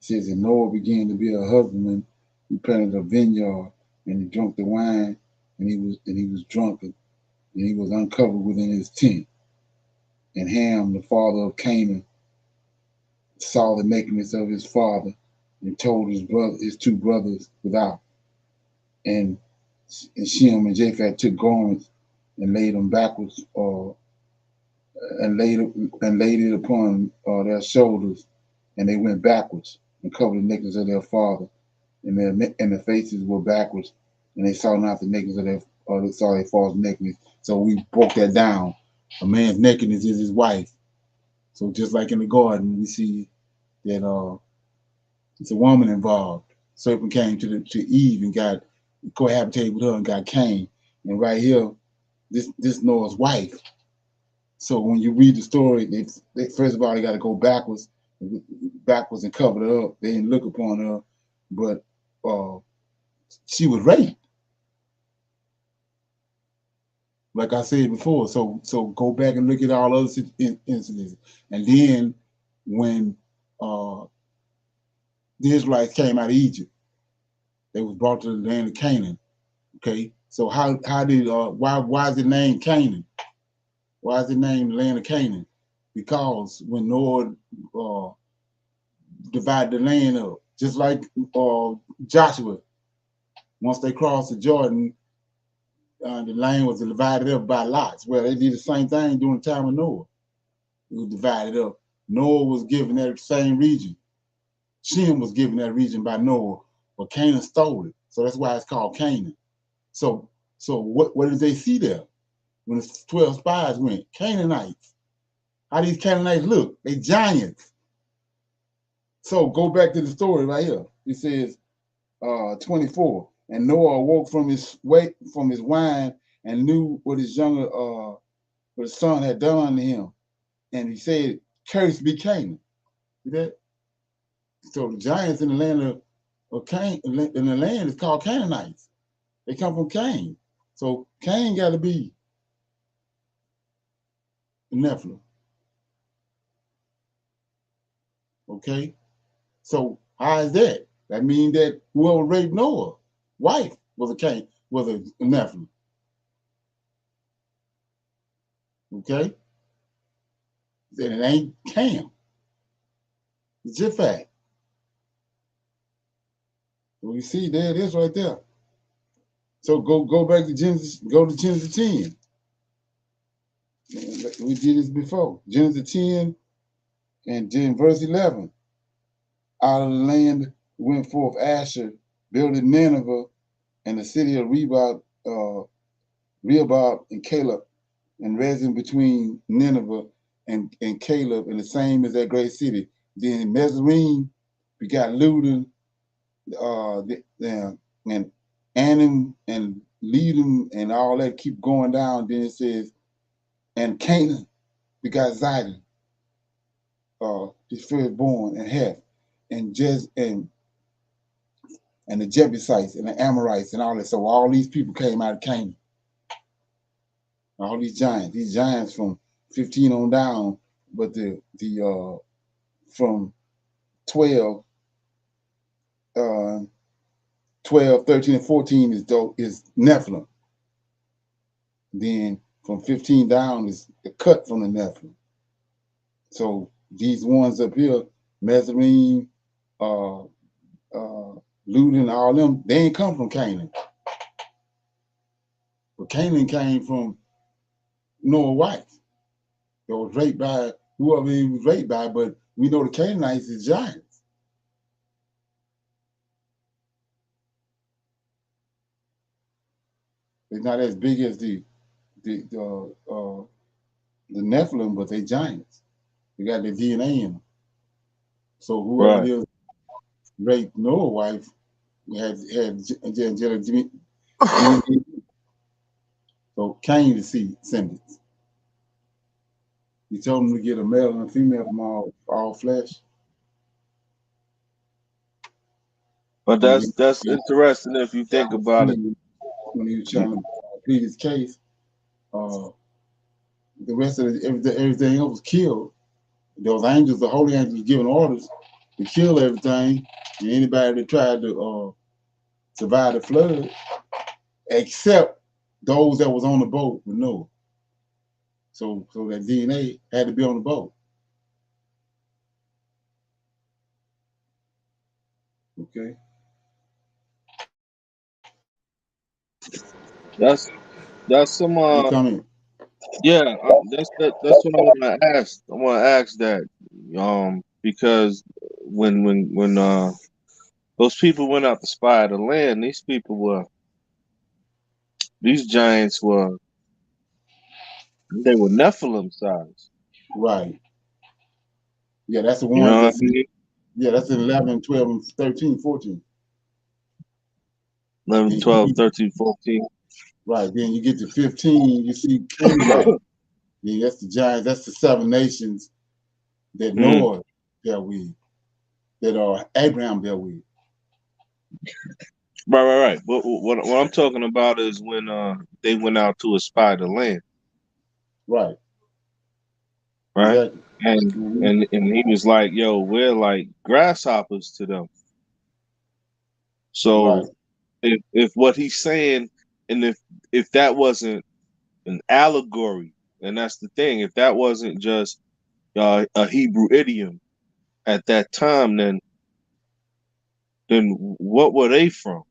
Speaker 1: says, and Noah began to be a husbandman. He planted a vineyard, and he drank the wine, and he was drunken, and he was uncovered within his tent. And Ham, the father of Canaan, saw the nakedness of his father, and told his two brothers without. And Shem and Japheth took garments and laid them backwards, and laid it upon their shoulders, and they went backwards and covered the nakedness of their father, and their faces were backwards, and they saw not the nakedness of they saw their father's nakedness. So we broke that down. A man's nakedness is his wife. So just like in the garden, we see that it's a woman involved. Serpent came to Eve and got cohabitated with her and got Cain. And right here, this Noah's wife. So when you read the story, they first of all they got to go backwards and cover her up. They didn't look upon her, but she was raped. Like I said before, so go back and look at all other incidents. And then when the Israelites came out of Egypt, they was brought to the land of Canaan. Okay, so how did why is it named Canaan? Why is it named the land of Canaan? Because when Noah divided the land up, just like Joshua, once they crossed the Jordan, the land was divided up by lots. Well, they did the same thing during the time of Noah. It was divided up. Noah was given that same region. Shem was given that region by Noah, but Canaan stole it. So that's why it's called Canaan. So what did they see there when the 12 spies went? Canaanites. How these Canaanites look? They giants. So go back to the story right here. It says 24. And Noah awoke from his wine and knew what his what his son had done unto him. And he said, cursed be Canaan. See that? So the giants in the land of Cain, in the land is called Canaanites. They come from Cain. So Cain got to be the Nephilim. Okay? So how is that? That means that whoever raped Noah's wife was a Nephilim. Okay? Then it ain't Cam. It's Japheth. So you see, there it is right there. So go back to Genesis, go to Genesis 10. We did this before. Genesis 10 and then verse 11. Out of the land went forth Asher, building Nineveh, and the city of Rehoboth and Caleb, and resin between Nineveh and Caleb, and the same as that great city. Then Mezrine begot Ludan, and Anim and Leadum, and all that keep going down. Then it says, and Canaan begot Zidon, his firstborn, and Heth, and and the Jebusites and the Amorites and all that. So all these people came out of Canaan. All these giants from 15 on down, but the from 12, 13, and 14 is Nephilim. Then from 15 down is the cut from the Nephilim. So these ones up here, Mezrine, Ludan, all them, they ain't come from Canaan. But Canaan came from Noah's wife. That was raped by whoever he was raped by, but we know the Canaanites is giants. They're not as big as the Nephilim, but they giants. They got their DNA in them. So whoever
Speaker 7: Right.
Speaker 1: it is raped Noah's wife had angelic DNA. So Cain descendants. He told him to get a male and a female from all flesh.
Speaker 7: But that's interesting if you think about it.
Speaker 1: When he was trying to plead his case, the rest of everything else was killed. Those angels, the holy angels, giving orders to kill everything and anybody that tried to survive the flood, except those that was on the boat with Noah. So that DNA had to be on the boat. Okay.
Speaker 7: That's some
Speaker 1: You coming?
Speaker 7: yeah, that's what I want to ask. I want to ask that because when those people went out to spy the land, these giants were Nephilim size.
Speaker 1: Right. Yeah, that's the
Speaker 7: You
Speaker 1: ones
Speaker 7: know what
Speaker 1: that's
Speaker 7: I mean?
Speaker 1: yeah, that's in 11, 12, and 13, 14.
Speaker 7: 11, 12, 13, 14.
Speaker 1: Right. Then you get to 15, you see Canaanite. Yeah, that's the giants, that's the 7 nations that Noah dealt with, that Abraham dealt with.
Speaker 7: Right. What I'm talking about is when they went out to spy the land.
Speaker 1: Right.
Speaker 7: Right.
Speaker 1: Exactly.
Speaker 7: And he was like, yo, we're like grasshoppers to them. So if what he's saying, and if that wasn't an allegory, and that's the thing, if that wasn't just a Hebrew idiom at that time, then what were they from?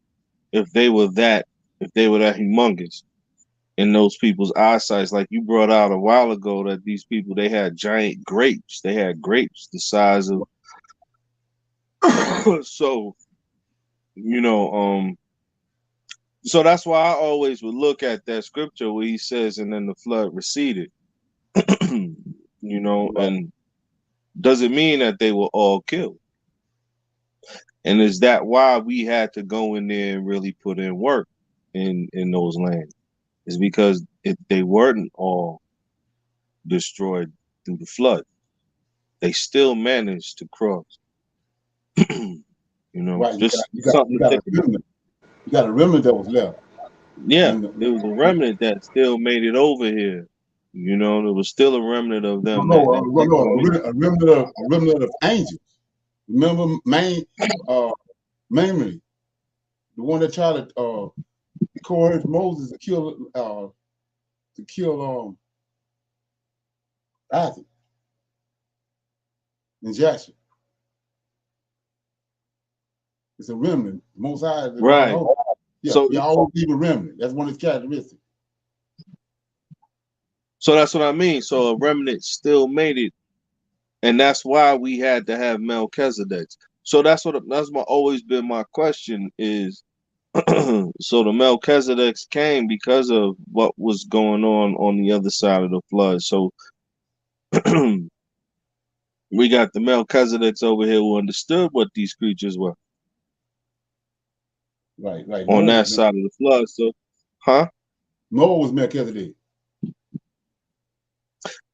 Speaker 7: If they were that humongous in those people's eyesight, like you brought out a while ago, that these people, they had giant grapes. They had grapes the size of so so that's why I always would look at that scripture where he says, and then the flood receded. And does it mean that they were all killed? And is that why we had to go in there and really put in work in those lands? Is because they weren't all destroyed through the flood. They still managed to cross.
Speaker 1: Right.
Speaker 7: Just
Speaker 1: You
Speaker 7: something
Speaker 1: got
Speaker 7: to think about.
Speaker 1: You got a remnant that was left.
Speaker 7: Yeah, there was a remnant that still made it over here. There was still a remnant of them.
Speaker 1: A remnant of angels. Remember, Mamre, the one that tried to encourage Moses to kill Isaac and Joshua. It's a remnant. Most High.
Speaker 7: Right.
Speaker 1: Yeah,
Speaker 7: So
Speaker 1: you always leave a remnant. That's one of its characteristics.
Speaker 7: So that's what I mean. So a remnant still made it, and that's why we had to have Melchizedek. So that's always been my question is, so the Melchizedeks came because of what was going on the other side of the flood. So we got the Melchizedeks over here who understood what these creatures were.
Speaker 1: Right.
Speaker 7: On that side of the flood. So,
Speaker 1: Noah was Melchizedek.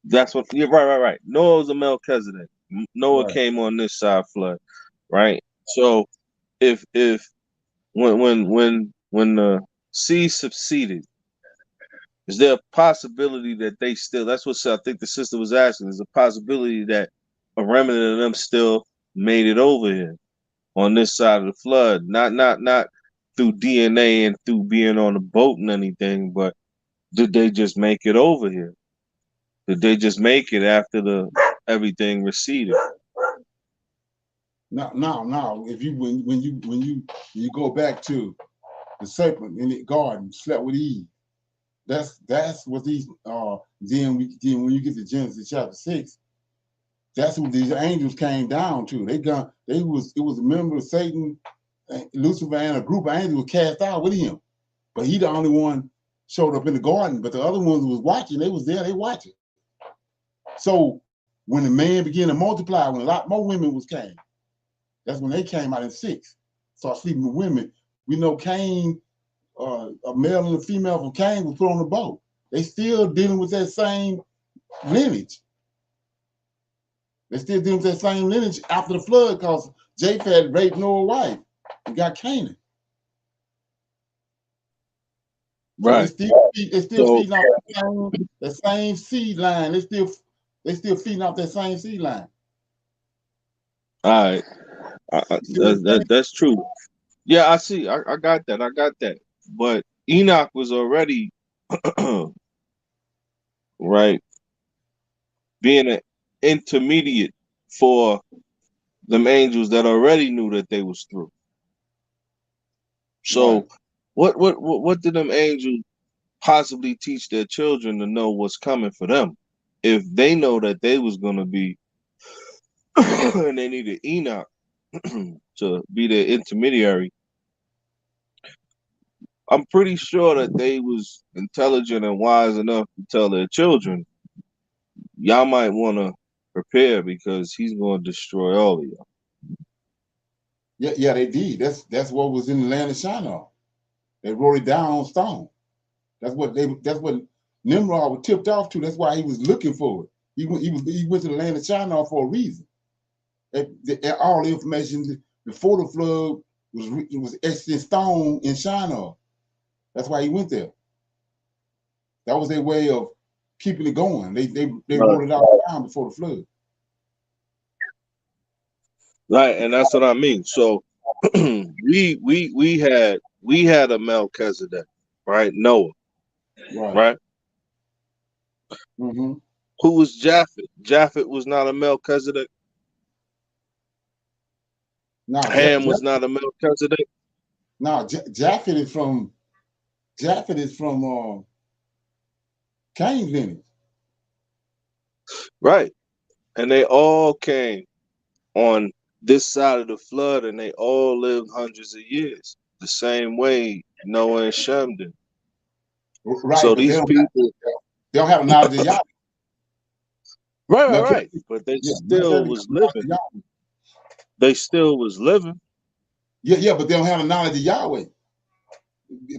Speaker 7: That's what. Yeah, right. Noah was a Melchizedek. Noah came on this side flood, right? So, if when the sea subsided, is there a possibility that they still? That's what I think the sister was asking. Is a possibility that a remnant of them still made it over here on this side of the flood? Not through DNA and through being on the boat and anything, but did they just make it over here? Did they just make it after everything receded?
Speaker 1: No. If when you go back to the serpent in the garden slept with Eve, that's what these then when you get to Genesis chapter 6, that's what these angels came down to. It was a member of Satan, Lucifer, and a group of angels cast out with him, but he the only one showed up in the garden. But the other ones was watching. They was there. They watching. So when the man began to multiply, when a lot more women came, That's when they came out in 6. Start sleeping with women. We know Cain, a male and a female from Cain was put on the boat. They still dealing with that same lineage. They still dealing with that same lineage after the flood because Japheth raped Noah's wife and got Canaan.
Speaker 7: Right.
Speaker 1: So they still feeding off the same seed line. They still feeding off that same seed line.
Speaker 7: All right. That's true. Yeah, I see. I got that. I got that. But Enoch was already right being an intermediate for them angels that already knew that they was through. So what did them angels possibly teach their children to know what's coming for them if they know that they was gonna be and they needed Enoch to be their intermediary? I'm pretty sure that they was intelligent and wise enough to tell their children, y'all might want to prepare because he's going to destroy all of y'all.
Speaker 1: Yeah, they did. That's what was in the land of Shinar. They wrote it down on stone. That's what Nimrod was tipped off to. That's why he was looking for it. He went to the land of Shinar for a reason. All the information before the flood was etched in stone in Shinar. That's why he went there. That was their way of keeping it going. They wrote it all down before the flood.
Speaker 7: Right, and that's what I mean. So we had a Melchizedek, right? Noah, right?
Speaker 1: Mm-hmm.
Speaker 7: Who was Japheth? Japheth was not a Melchizedek.
Speaker 1: No,
Speaker 7: Ham was not a Melchizedek.
Speaker 1: No, Japheth is from Cain's lineage.
Speaker 7: Right, and they all came on this side of the flood, and they all lived hundreds of years, the same way Noah and Shem did.
Speaker 1: Right.
Speaker 7: So these people,
Speaker 1: they don't have a knowledge of Yahweh.
Speaker 7: Right. But they still was living. They still was living.
Speaker 1: Yeah, but they don't have a knowledge of Yahweh.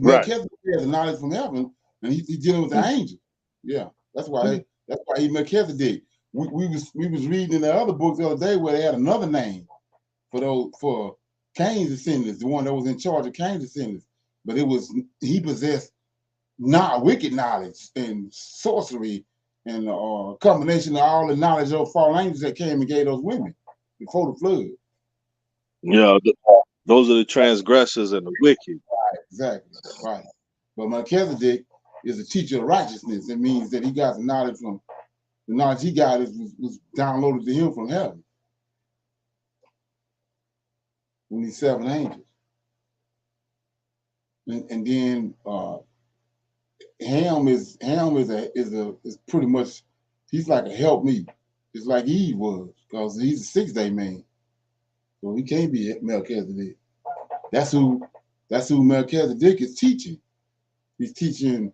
Speaker 7: Right.
Speaker 1: Melchizedek has a knowledge from heaven, and he's dealing with the angel. Yeah, that's why he Melchizedek. We was reading in the other books the other day where they had another name for Cain's descendants, the one that was in charge of Cain's descendants. But he possessed wicked knowledge and sorcery and combination of all the knowledge of fallen angels that came and gave those women before the flood.
Speaker 7: Yeah, those are the transgressors and the wicked.
Speaker 1: Right, exactly. Right. But Melchizedek is a teacher of righteousness. It means that he got the knowledge he got was downloaded to him from heaven. When these 7 angels. And then Ham is pretty much, he's like a help me. It's like Eve was, because he's a 6-day man. So he can't be Melchizedek. That's who Melchizedek is teaching. He's teaching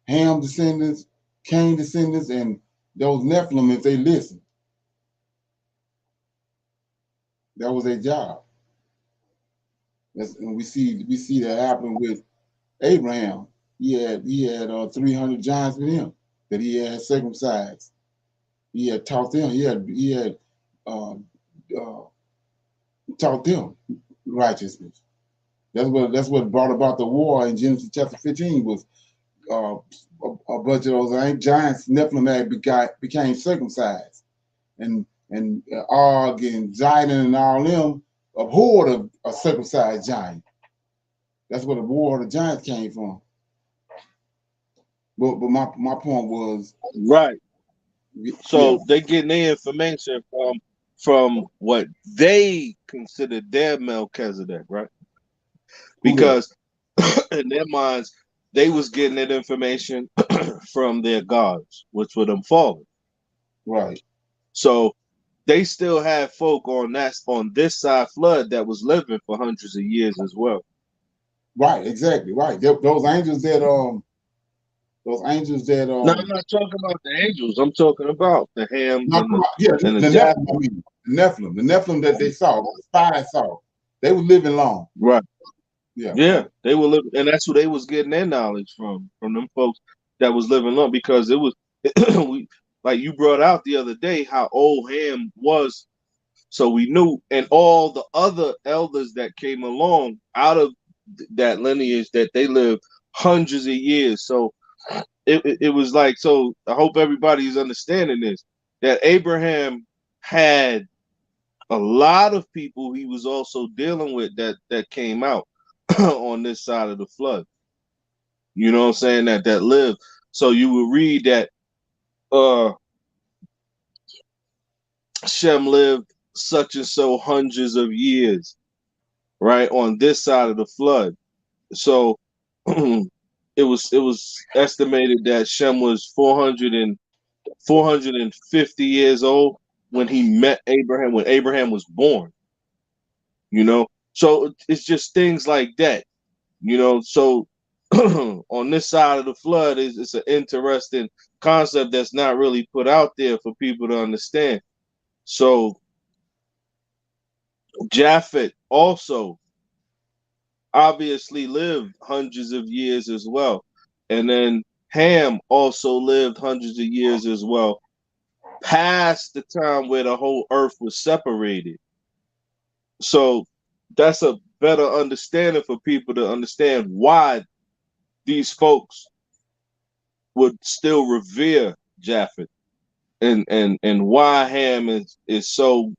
Speaker 1: Ham descendants, Cain descendants, and those Nephilim if they listen. That was their job. And we see that happen with Abraham. He had 300 giants with him that he had circumcised. He had taught them. He had taught them righteousness. That's what brought about the war in Genesis chapter 15 was a bunch of those giants, Nephilim, became circumcised, and Og and Zidon and all them abhorred a circumcised giant. That's where the war of the giants came from. But my point was
Speaker 7: right. So they getting their information from what they considered their Melchizedek, right? Because in their minds, they was getting that information from their gods, which were them fallen.
Speaker 1: Right.
Speaker 7: So they still had folk on this side flood that was living for hundreds of years as well.
Speaker 1: Right, exactly. Right. Those angels that No, I'm not
Speaker 7: talking about the angels. I'm talking about the Hams and the
Speaker 1: Nephilim. The Nephilim that they saw, the spies saw, they were living long.
Speaker 7: Right.
Speaker 1: Yeah.
Speaker 7: Yeah, they were living, and that's who they was getting their knowledge from them folks that was living long, because it was we, like you brought out the other day how old Ham was, so we knew, and all the other elders that came along out of that lineage, that they lived hundreds of years. So it was like, so I hope everybody's understanding this, that Abraham had a lot of people he was also dealing with that came out on this side of the flood. You know what I'm saying? That lived. So you would read that Shem lived such and so hundreds of years, right, on this side of the flood. So it was estimated that Shem was 450 years old when he met Abraham, when Abraham was born. You know, so it's just things like that. You know, so on this side of the flood it's an interesting concept that's not really put out there for people to understand. So Japhet also obviously lived hundreds of years as well, and then Ham also lived hundreds of years as well, past the time where the whole earth was separated. So that's a better understanding for people to understand why these folks would still revere Japhet, and why Ham is so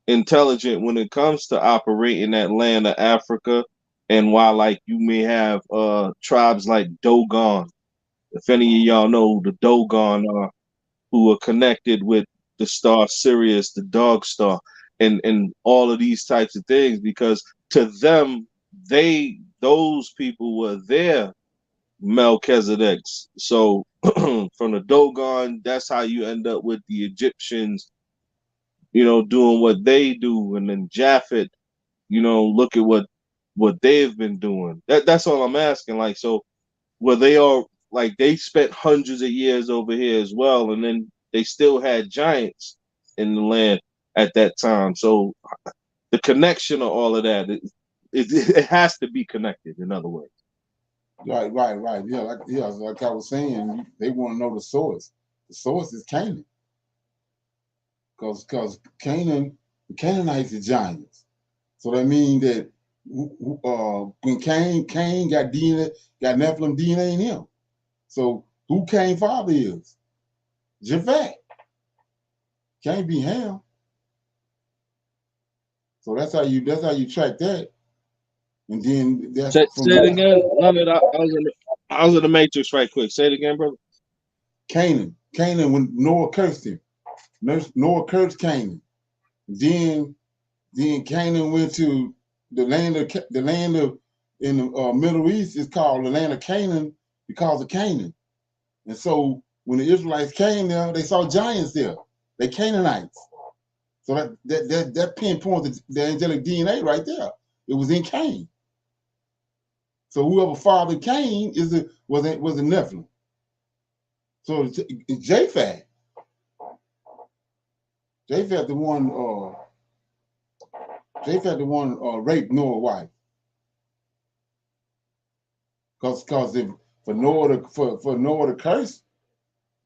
Speaker 7: intelligent when it comes to operating that land of Africa, and why, like, you may have tribes like Dogon. If any of y'all know who the Dogon are, who are connected with the star Sirius, the dog star, and all of these types of things, because to them, those people were their Melchizedeks. So from the Dogon, that's how you end up with the Egyptians, you know, doing what they do, and then Japhet, you know, look at what they've been doing. That's all I'm asking. Like, so were they all, like, they spent hundreds of years over here as well, and then they still had giants in the land at that time. So the connection of all of that, it has to be connected, in other words.
Speaker 1: Right. Yeah, like I was saying, they want to know the source. The source is Canaan, because Canaan, the Canaanites are giants. So that means that when Cain got DNA, got Nephilim DNA in him. So who Cain's father is? Japhet. Can't be Ham. So that's how you track that. And then that's
Speaker 7: say it again. I was in the Matrix right quick. Say it again, brother.
Speaker 1: Canaan, when Noah cursed him. Noah cursed Canaan. Then Canaan went to the land of in the Middle East is called the land of Canaan because of Canaan. And so when the Israelites came there, they saw giants there. They Canaanites. So that pinpoints the angelic DNA right there. It was in Cain. So whoever fathered Cain was a Nephilim. So Japhet the one raped Noah's wife. Because for Noah to curse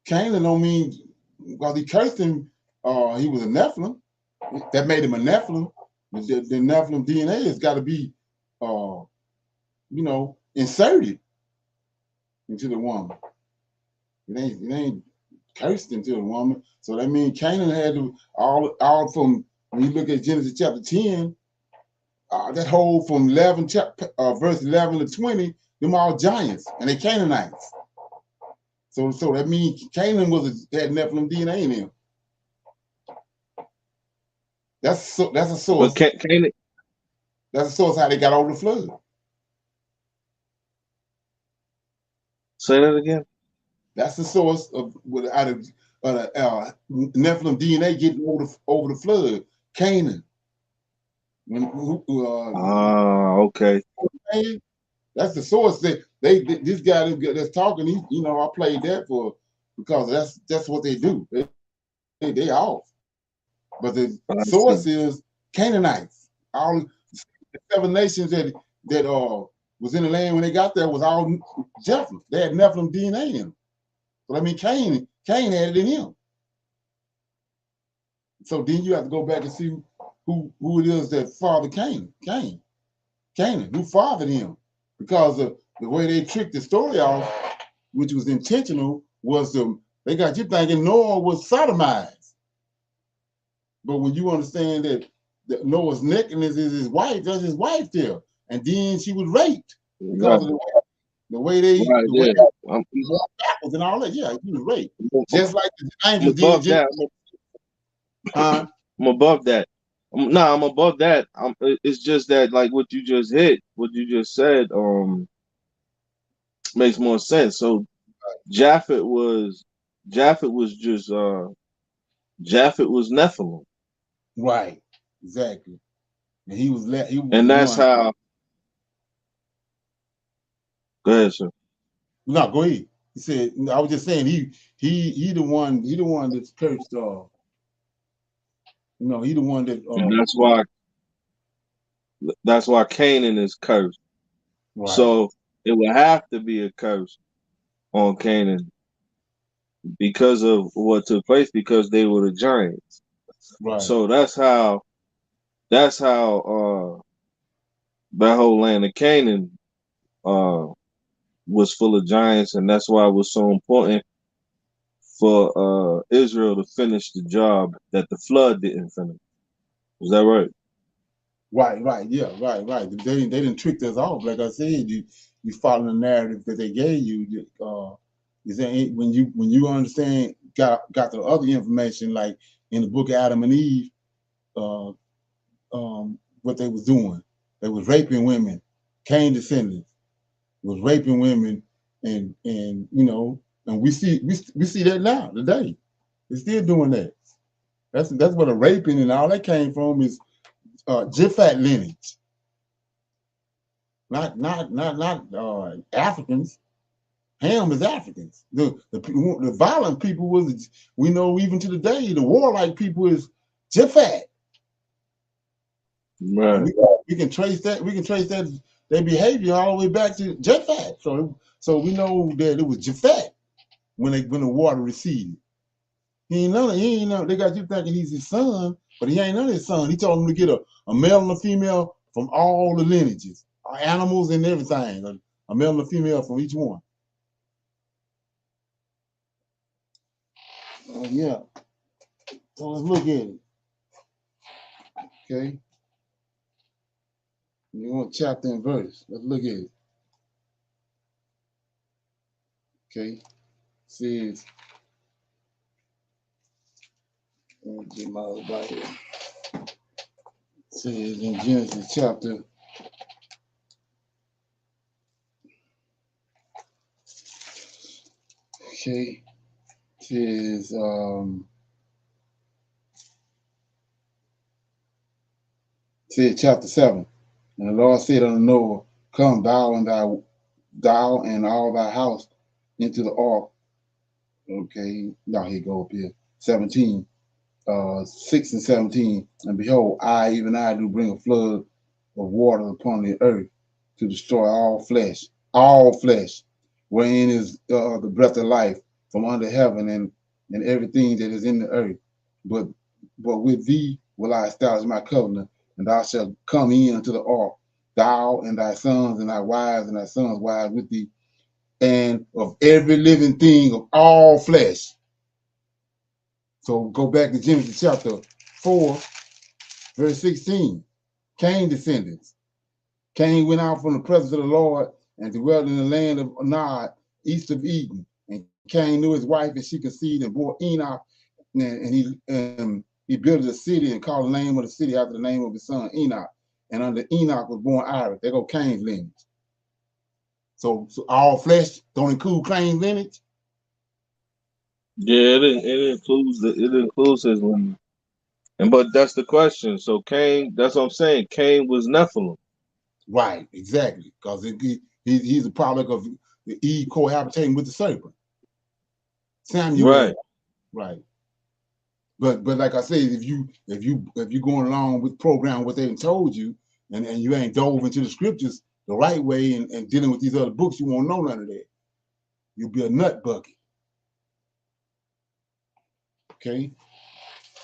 Speaker 1: Canaan don't mean, because he cursed him, he was a Nephilim. That made him a Nephilim. The Nephilim DNA has got to be inserted into the woman. It ain't cursed into the woman. So that means Canaan had to all from, when you look at Genesis chapter 10, that whole from verse 11 to 20, them all giants, and they Canaanites. So that means Canaan had Nephilim DNA in him. That's a source.
Speaker 7: But Canaan,
Speaker 1: that's a source how they got over the flood.
Speaker 7: Say that again.
Speaker 1: That's the source of Nephilim DNA getting over the flood. Canaan.
Speaker 7: Okay.
Speaker 1: That's the source. This guy that's talking, I played that because that's what they do. They off. But the source is Canaanites. All the 7 nations that was in the land when they got there was all Japheth. They had Nephilim DNA in them. So I mean, Cain had it in him. So then you have to go back and see who it is that fathered Canaan, who fathered him, because of the way they tricked the story off, which was intentional, was they got you thinking Noah was sodomized. But when you understand that Noah's nakedness is his wife, that's his wife there, and then she was raped because of the way they backwards and all that. Yeah, she was raped, just like the angels did.
Speaker 7: I'm above that. No, I'm above that. It's just that, like what you just said, makes more sense. So Japheth was Nephilim.
Speaker 1: Right. Exactly. And he was
Speaker 7: and that's how. Go ahead, sir.
Speaker 1: No, go ahead. He said, I was just saying he the one that's cursed. He the one that.
Speaker 7: And that's why Canaan is cursed. Right. So it would have to be a curse on Canaan because of what took place, because they were the giants. Right. So that's how that whole land of Canaan was full of giants, and that's why it was so important for Israel to finish the job that the flood didn't finish. Is that right?
Speaker 1: Right. Yeah, right. They didn't trick us off. Like I said, you follow the narrative that they gave you. Is that when you understand, got the other information, like in the book of Adam and Eve, what they was doing. They was raping women. Cain descendants was raping women, and we see that now today. They're still doing that. That's where the raping and all that came from, is Japhet lineage. Not Africans. Ham is Africans. The violent people was, we know even to the day, the warlike people is Japhet. Right. We can trace that their behavior all the way back to Japhet. So we know that it was Japhet when the water receded. He ain't none. They got you thinking he's his son, but he ain't none of his son. He told him to get a male and a female from all the lineages, animals and everything. A male and a female from each one. Yeah. So let's look at it. Okay. You want chapter and verse. Let's look at it. Okay. Says, let me get my other Bible. Says in Genesis chapter 7. And the Lord said unto Noah, come thou and all thy house into the ark. Okay, now here go up here. 17, 6 and 17. And behold, even I do bring a flood of water upon the earth to destroy all flesh, wherein is the breath of life from under heaven and everything that is in the earth. But with thee will I establish my covenant, and thou shalt come in unto the ark, thou and thy sons and thy wives and thy sons' wives with thee, and of every living thing of all flesh. So go back to Genesis chapter 4, verse 16. Cain descendants. Cain went out from the presence of the Lord and dwelt in the land of Nod, east of Eden. And Cain knew his wife, and she conceived and bore Enoch. And he built a city and called the name of the city after the name of his son Enoch. And under Enoch was born Irad. There go Cain's lineage. So all flesh don't include Cain's lineage?
Speaker 7: Yeah, it includes his lineage. But that's the question. So Cain, that's what I'm saying. Cain was Nephilim.
Speaker 1: Right, exactly. Because he's a product of the Eve cohabitating with the serpent. Samuel. Right. But like I said, if you going along with the program what they told you, and you ain't dove into the scriptures the right way and dealing with these other books, you won't know none of that. You'll be a nut bucket. Okay,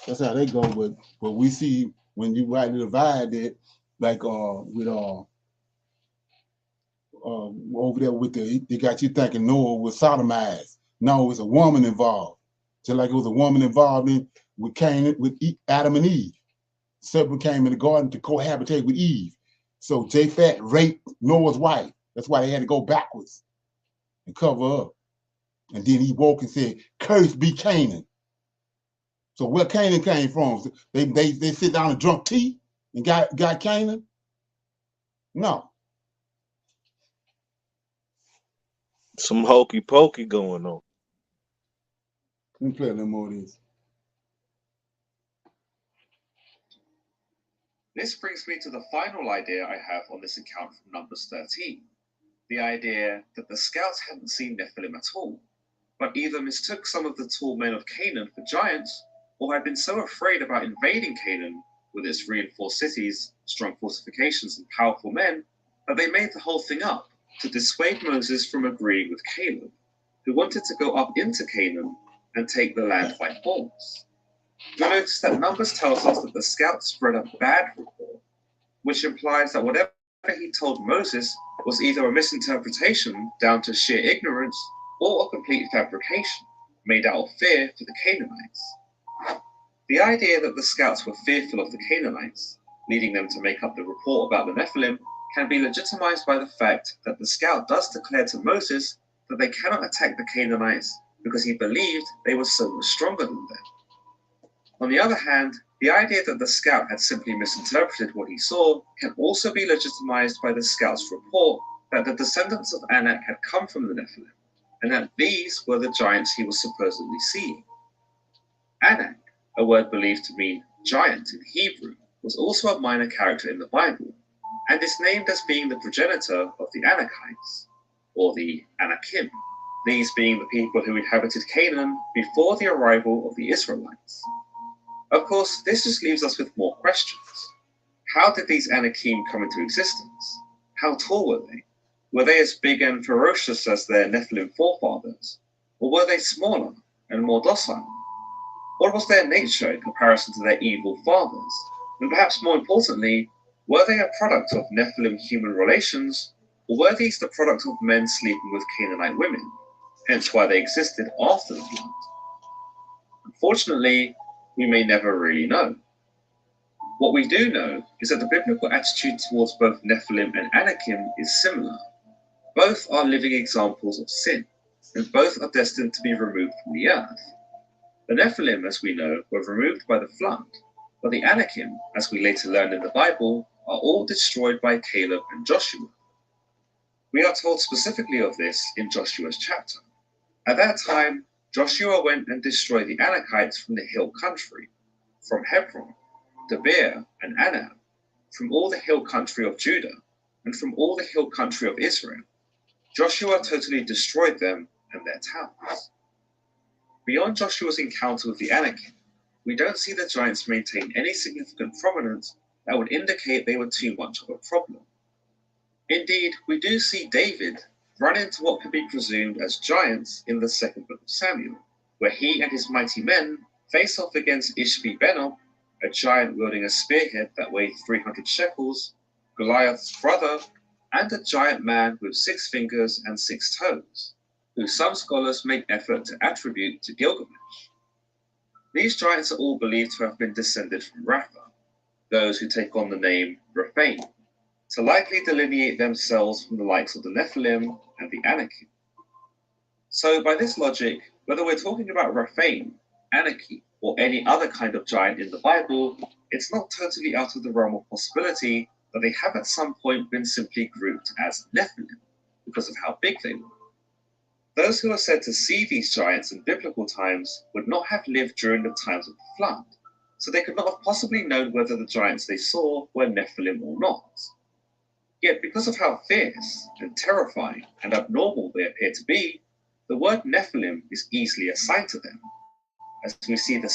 Speaker 1: that's how they go. But we see when you rightly divide that, like with over there with they got you thinking Noah was sodomized. No, it's a woman involved. Just like it was a woman involved with Cain, with Adam and Eve. The serpent came in the garden to cohabitate with Eve. So Japhet raped Noah's wife. That's why they had to go backwards and cover up. And then he woke and said, "Cursed be Canaan." So where Canaan came from? They sit down and drunk tea and got Canaan? No.
Speaker 7: Some hokey pokey going on.
Speaker 1: Let me play a little more of this.
Speaker 8: This brings me to the final idea I have on this account from Numbers 13. The idea that the scouts hadn't seen Nephilim at all, but either mistook some of the tall men of Canaan for giants, or had been so afraid about invading Canaan with its reinforced cities, strong fortifications, and powerful men, that they made the whole thing up to dissuade Moses from agreeing with Caleb, who wanted to go up into Canaan and take the land by force. You'll notice that Numbers tells us that the scouts spread a bad report, which implies that whatever he told Moses was either a misinterpretation down to sheer ignorance or a complete fabrication made out of fear for the Canaanites. The idea that the scouts were fearful of the Canaanites, leading them to make up the report about the Nephilim, can be legitimized by the fact that the scout does declare to Moses that they cannot attack the Canaanites because he believed they were so much stronger than them. On the other hand, the idea that the scout had simply misinterpreted what he saw can also be legitimized by the scout's report that the descendants of Anak had come from the Nephilim, and that these were the giants he was supposedly seeing. Anak, a word believed to mean giant in Hebrew, was also a minor character in the Bible, and is named as being the progenitor of the Anakites, or the Anakim, these being the people who inhabited Canaan before the arrival of the Israelites. Of course, this just leaves us with more questions. How did these Anakim come into existence? How tall were they? Were they as big and ferocious as their Nephilim forefathers? Or were they smaller and more docile? What was their nature in comparison to their evil fathers? And perhaps more importantly, were they a product of Nephilim human relations, or were these the product of men sleeping with Canaanite women, hence why they existed after the flood? Unfortunately, we may never really know. What we do know is that the biblical attitude towards both Nephilim and Anakim is similar. Both are living examples of sin, and both are destined to be removed from the earth. The Nephilim, as we know, were removed by the flood, but the Anakim, as we later learn in the Bible, are all destroyed by Caleb and Joshua. We are told specifically of this in Joshua's chapter. At that time, Joshua went and destroyed the Anakites from the hill country, from Hebron, Debir, and Anab, from all the hill country of Judah, and from all the hill country of Israel. Joshua totally destroyed them and their towns. Beyond Joshua's encounter with the Anakim, we don't see the giants maintain any significant prominence that would indicate they were too much of a problem. Indeed, we do see David run into what can be presumed as giants in the second book of Samuel, where he and his mighty men face off against Ishbi-Benob, a giant wielding a spearhead that weighed 300 shekels, Goliath's brother, and a giant man with 6 fingers and 6 toes, who some scholars make effort to attribute to Gilgamesh. These giants are all believed to have been descended from Rapha, those who take on the name Rephaim, to likely delineate themselves from the likes of the Nephilim and the Anakim. So by this logic, whether we're talking about Rephaim, Anakim, or any other kind of giant in the Bible, it's not totally out of the realm of possibility that they have at some point been simply grouped as Nephilim because of how big they were. Those who are said to see these giants in biblical times would not have lived during the times of the flood, so they could not have possibly known whether the giants they saw were Nephilim or not. Yet because of how fierce and terrifying and abnormal they appear to be, the word Nephilim is easily assigned to them, as we see the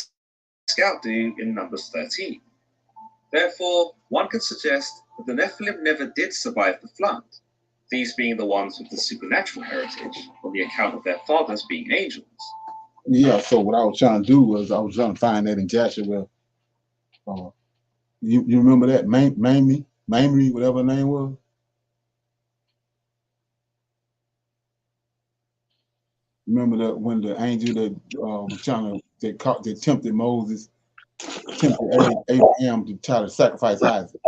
Speaker 8: Scout do in Numbers 13. Therefore, one could suggest that the Nephilim never did survive the flood, these being the ones with the supernatural heritage on the account of their fathers being angels.
Speaker 1: Yeah, so what I was trying to do was I was trying to find that in Joshua. You remember that Mamre, whatever her name was? Remember that when the angel that was trying to they tempted Moses, tempted Abraham to try to sacrifice Isaac.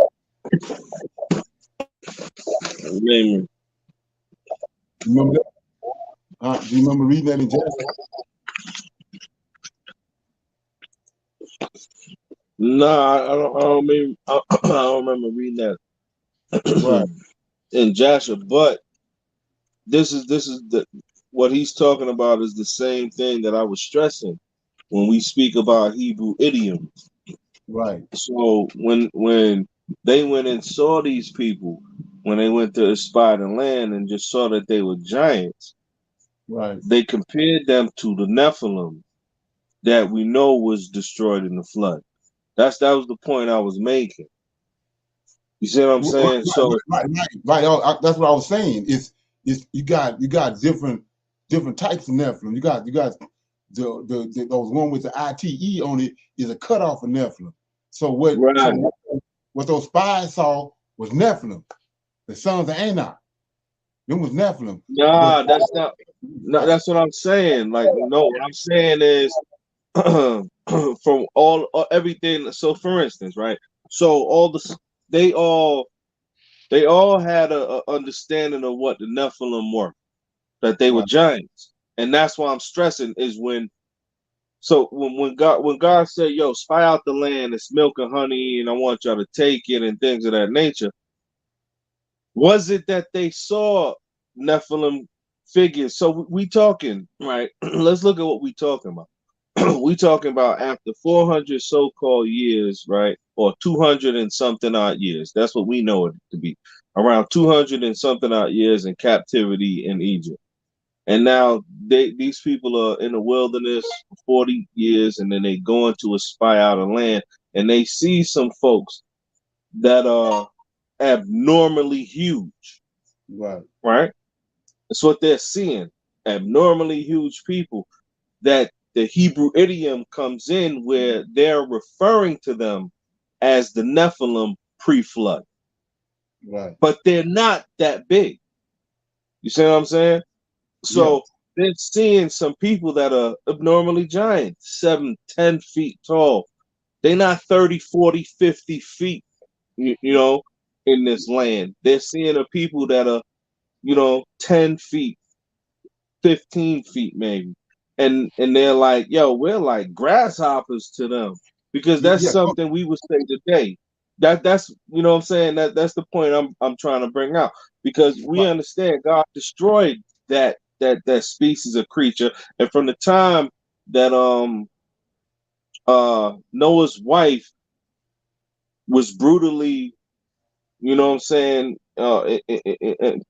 Speaker 7: Mamre.
Speaker 1: Remember that? Do you remember reading that in Joshua?
Speaker 7: No, I don't remember reading that
Speaker 1: Right.
Speaker 7: in Joshua. But this is what he's talking about is the same thing that I was stressing when we speak about Hebrew idioms.
Speaker 1: Right.
Speaker 7: So when they went and saw these people, when they went to spy the land and just saw that they were giants,
Speaker 1: right,
Speaker 7: they compared them to the Nephilim that we know was destroyed in the flood. That was the point I was making. You see what I'm saying?
Speaker 1: Right. That's what I was saying. It's you got different types of Nephilim. You got the those one with the ITE on it is a cutoff of Nephilim. So what those spies saw was Nephilim, the sons of Anak. Them was Nephilim.
Speaker 7: Nah, that's not. No, that's what I'm saying. Like, no, what I'm saying is from everything. So, for instance, right? So they all had a understanding of what the Nephilim were, that they were giants, and that's why I'm stressing is when God said, "Yo, spy out the land, it's milk and honey, and I want y'all to take it," and things of that nature. Was it that they saw Nephilim figures? So we talking, right? Let's look at what we talking about. We talking about after 400 so-called years, right? Or 200 and something odd years. That's what we know it to be. Around 200 and something odd years in captivity in Egypt. And now these people are in the wilderness for 40 years, and then they go into a spy out of land, and they see some folks that are abnormally huge. Right? That's what they're seeing. Abnormally huge people that the Hebrew idiom comes in where they're referring to them as the Nephilim pre-flood.
Speaker 1: Right.
Speaker 7: But they're not that big. You see what I'm saying? So they're seeing some people that are abnormally giant, 7, 10 feet tall. They're not 30, 40, 50 feet, you know, in this land. They're seeing a people that are, 10 feet, 15 feet maybe. And they're like, yo, we're like grasshoppers to them. Because that's something we would say today. That's you know what I'm saying? That's the point I'm trying to bring out. Because we understand God destroyed that species of creature. And from the time that Noah's wife was brutally, you know what I'm saying,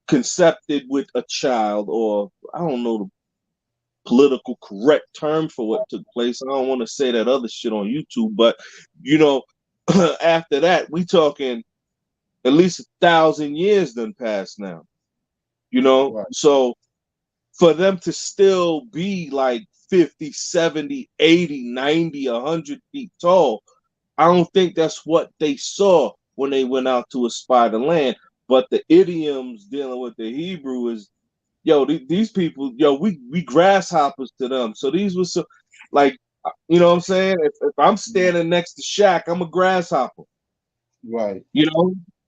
Speaker 7: concepted with a child, or I don't know the political correct term for what took place. I don't want to say that other shit on YouTube, but after that, we talking at least 1,000 years done passed now. So for them to still be like 50, 70, 80, 90, 100 feet tall, I don't think that's what they saw when they went out to spy the land. But the idioms dealing with the Hebrew is, yo, these people, yo, we grasshoppers to them. So these were so, like, you know what I'm saying? If I'm standing next to Shaq, I'm a grasshopper.
Speaker 1: Right.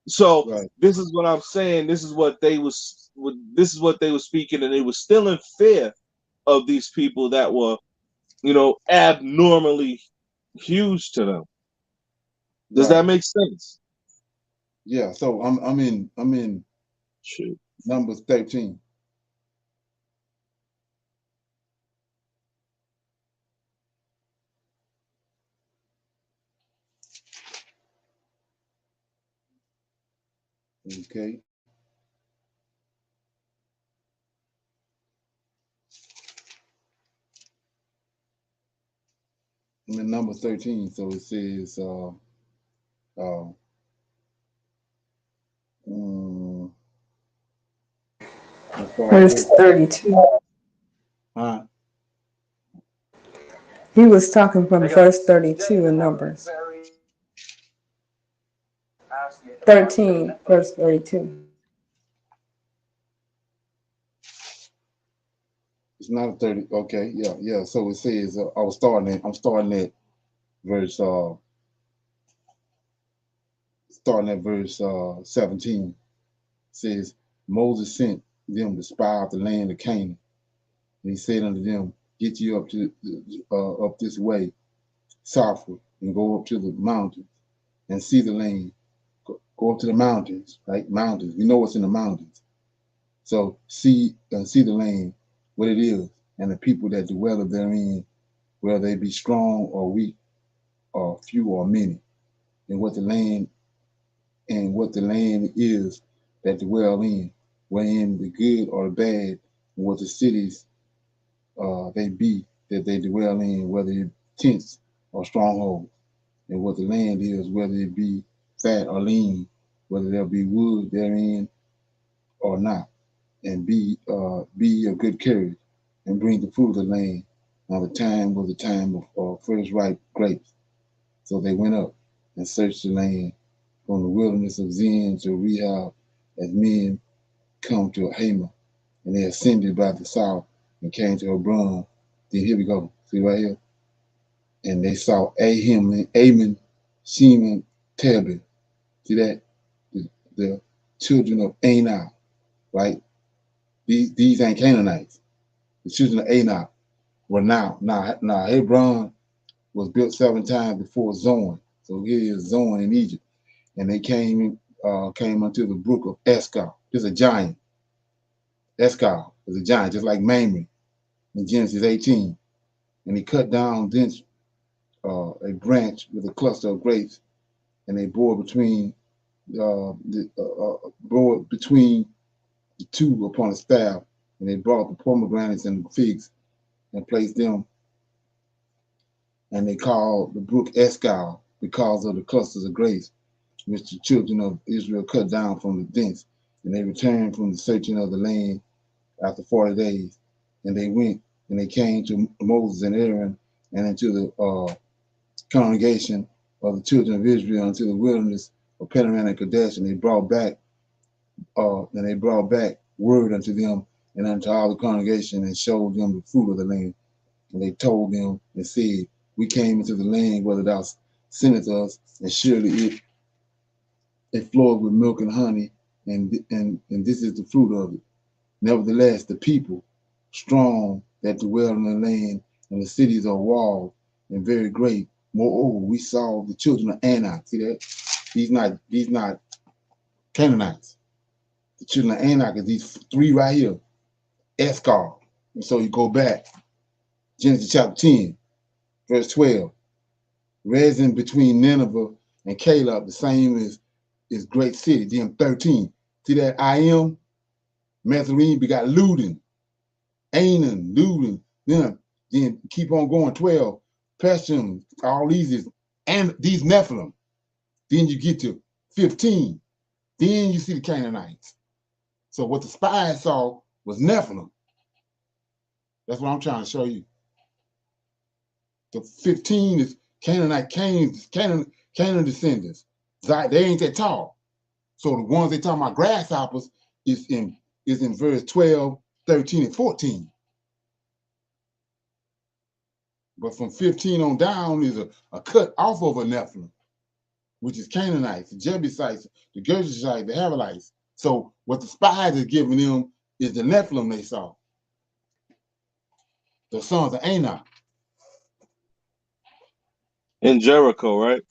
Speaker 7: So this is what I'm saying. This is what they were speaking, and they were still in fear of these people that were, abnormally huge to them. Does that make sense?
Speaker 1: Yeah. So I'm in Numbers 13. Okay. in number 13. So it says, mm,
Speaker 3: Verse 32.
Speaker 1: huh?
Speaker 3: He was talking from verse 32 in Numbers. 13, verse 32.
Speaker 1: It's not a 30. Okay, yeah, yeah. So it says, I'm starting at verse, verse 17. It says, Moses sent them to spy out the land of Canaan. And he said unto them, get you up to up this way southward and go up to the mountains and see the land. Go up to the mountains, right? Mountains. We know what's in the mountains. So see the land, what it is, and the people that dwell therein, whether they be strong or weak, or few or many, and what the land is that dwell in, wherein the good or the bad, and what the cities they be that they dwell in, whether it tents or strongholds, and what the land is, whether it be fat or lean, whether there be wood therein or not, and be of good courage, and bring the fruit of the land. Now the time was the time of first ripe grapes. So they went up and searched the land from the wilderness of Zin to Rehob, as men come to Hamath, and they ascended by the south and came to Hebron. Then here we go. See right here? And they saw Ammon, Shimon, Tabith. See that? The children of Anak, right? These ain't Canaanites. The children of Anak were now Hebron was built 7 times before Zoan. So here is Zoan in Egypt. And they came unto the brook of Eshcol. There's a giant. Eshcol is a giant, just like Mamre in Genesis 18. And he cut down thence a branch with a cluster of grapes, and they bore between the two upon a staff, and they brought the pomegranates and the figs and placed them, and they called the brook Eshcol because of the clusters of grapes which the children of Israel cut down from the thence. And they returned from the searching of the land after 40 days. And they went and they came to Moses and Aaron and into the congregation of the children of Israel into the wilderness of Paran and Kadesh, and they brought back word unto them and unto all the congregation, and showed them the fruit of the land. And they told them and said, we came into the land whether thou sendest us, and surely it flowed with milk and honey, and this is the fruit of it. Nevertheless, the people strong that dwell in the land, and the cities are walled and very great. Moreover, we saw the children of Anak. See that? These not Canaanites. The children of Anak is these 3 right here. Eshcol. And so you go back, Genesis chapter 10, verse 12. Resin between Nineveh and Caleb, the same is great city. Then 13. See that I am? Methuselah begot Ludin, Anan, Ludin. Then keep on going. 12. Pesham, all these is, and these Nephilim. Then you get to 15. Then you see the Canaanites. So what the spies saw was Nephilim. That's what I'm trying to show you. The 15 is Canaanite, Canaan descendants. They ain't that tall. So the ones they talking about grasshoppers is in verse 12, 13, and 14. But from 15 on down is a cut off of a Nephilim, which is Canaanites, the Jebusites, the Gergeshites, the Havilites. So what the spies is giving them is the Nephilim they saw. The sons of Anak.
Speaker 7: In Jericho, right?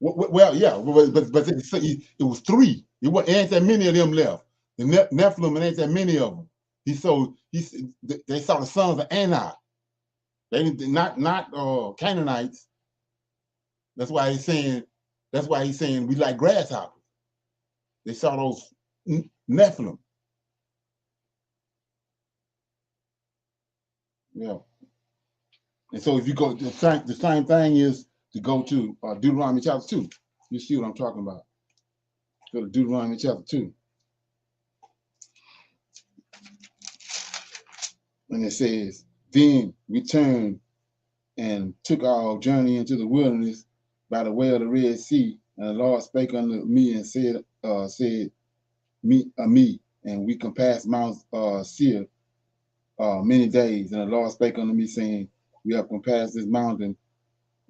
Speaker 1: Well, yeah, but it was 3. It ain't that many of them left. The Nephilim, it ain't that many of them. They saw the sons of Anak. They not Canaanites. That's why he's saying we like grasshoppers. They saw those Nephilim. Yeah. And so if you go, the same thing is to go to Deuteronomy chapter 2. You see what I'm talking about. Go to Deuteronomy chapter 2. And it says, then we turned and took our journey into the wilderness by the way of the Red Sea. And the Lord spake unto me and said me, and we compassed Mount Seir many days. And the Lord spake unto me, saying, we have compassed this mountain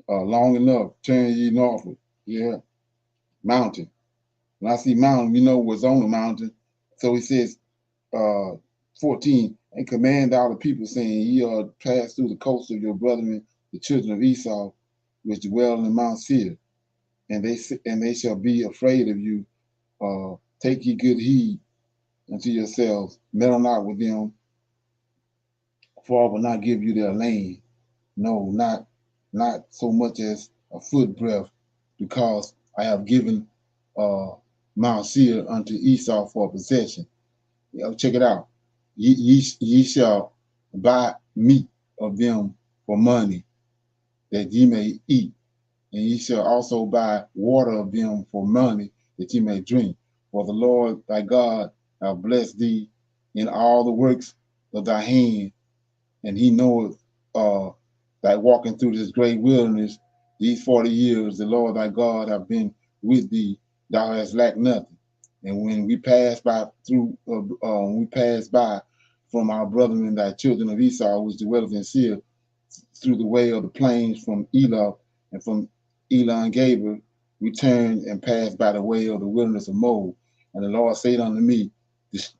Speaker 1: long enough. Turn ye northward. Yeah, mountain. When I see mountain, we know what's on the mountain. So he says, 14, and command all the people, saying, ye are passed through the coast of your brethren, the children of Esau, which dwell in Mount Seir, and they shall be afraid of you. Take ye good heed unto yourselves, meddle not with them, for I will not give you their land. No, not so much as a foot breadth, because I have given Mount Seir unto Esau for possession. Check it out. Ye shall buy meat of them for money, that ye may eat, and ye shall also buy water of them for money, that ye may drink. For the Lord thy God hath blessed thee in all the works of thy hand, and he knoweth thy walking through this great wilderness these 40 years. The Lord thy God hath been with thee; thou hast lacked nothing. And when we passed by from our brethren, thy children of Esau, which dwelleth in Seir, through the way of the plains from Elah and from Elon Gaber, we turned and passed by the way of the wilderness of Moab. And the Lord said unto me,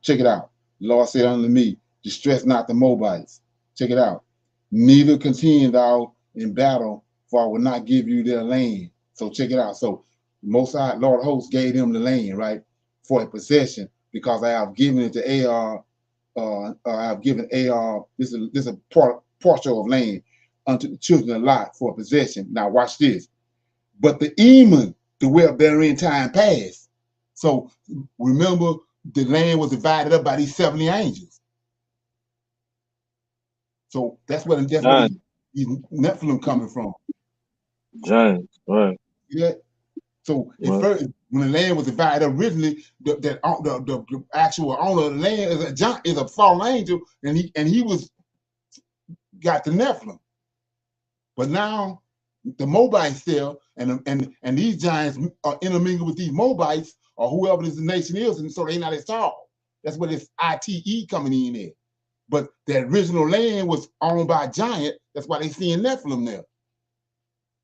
Speaker 1: check it out. The Lord said unto me, distress not the Moabites. Check it out. Neither contend thou in battle, for I will not give you their land. So check it out. So Most High, Lord of hosts, gave them the land, right, for a possession, because I have given it to Ar. I have given Ar. This is a partial of land unto the children of Lot for a possession. Now watch this. But the Eman dwelt therein time past. So remember, the land was divided up by these 70 angels. So that's where these Nephilim coming from.
Speaker 7: Giants, right?
Speaker 1: Yeah. So at first, when the land was divided originally, the actual owner of the land is a fallen angel, and he was got the Nephilim. But now the Moabites still, and these giants are intermingled with these Moabites or whoever this nation is, and so they're not installed. That's where this ITE coming in there. But the original land was owned by a giant. That's why they seeing Nephilim there.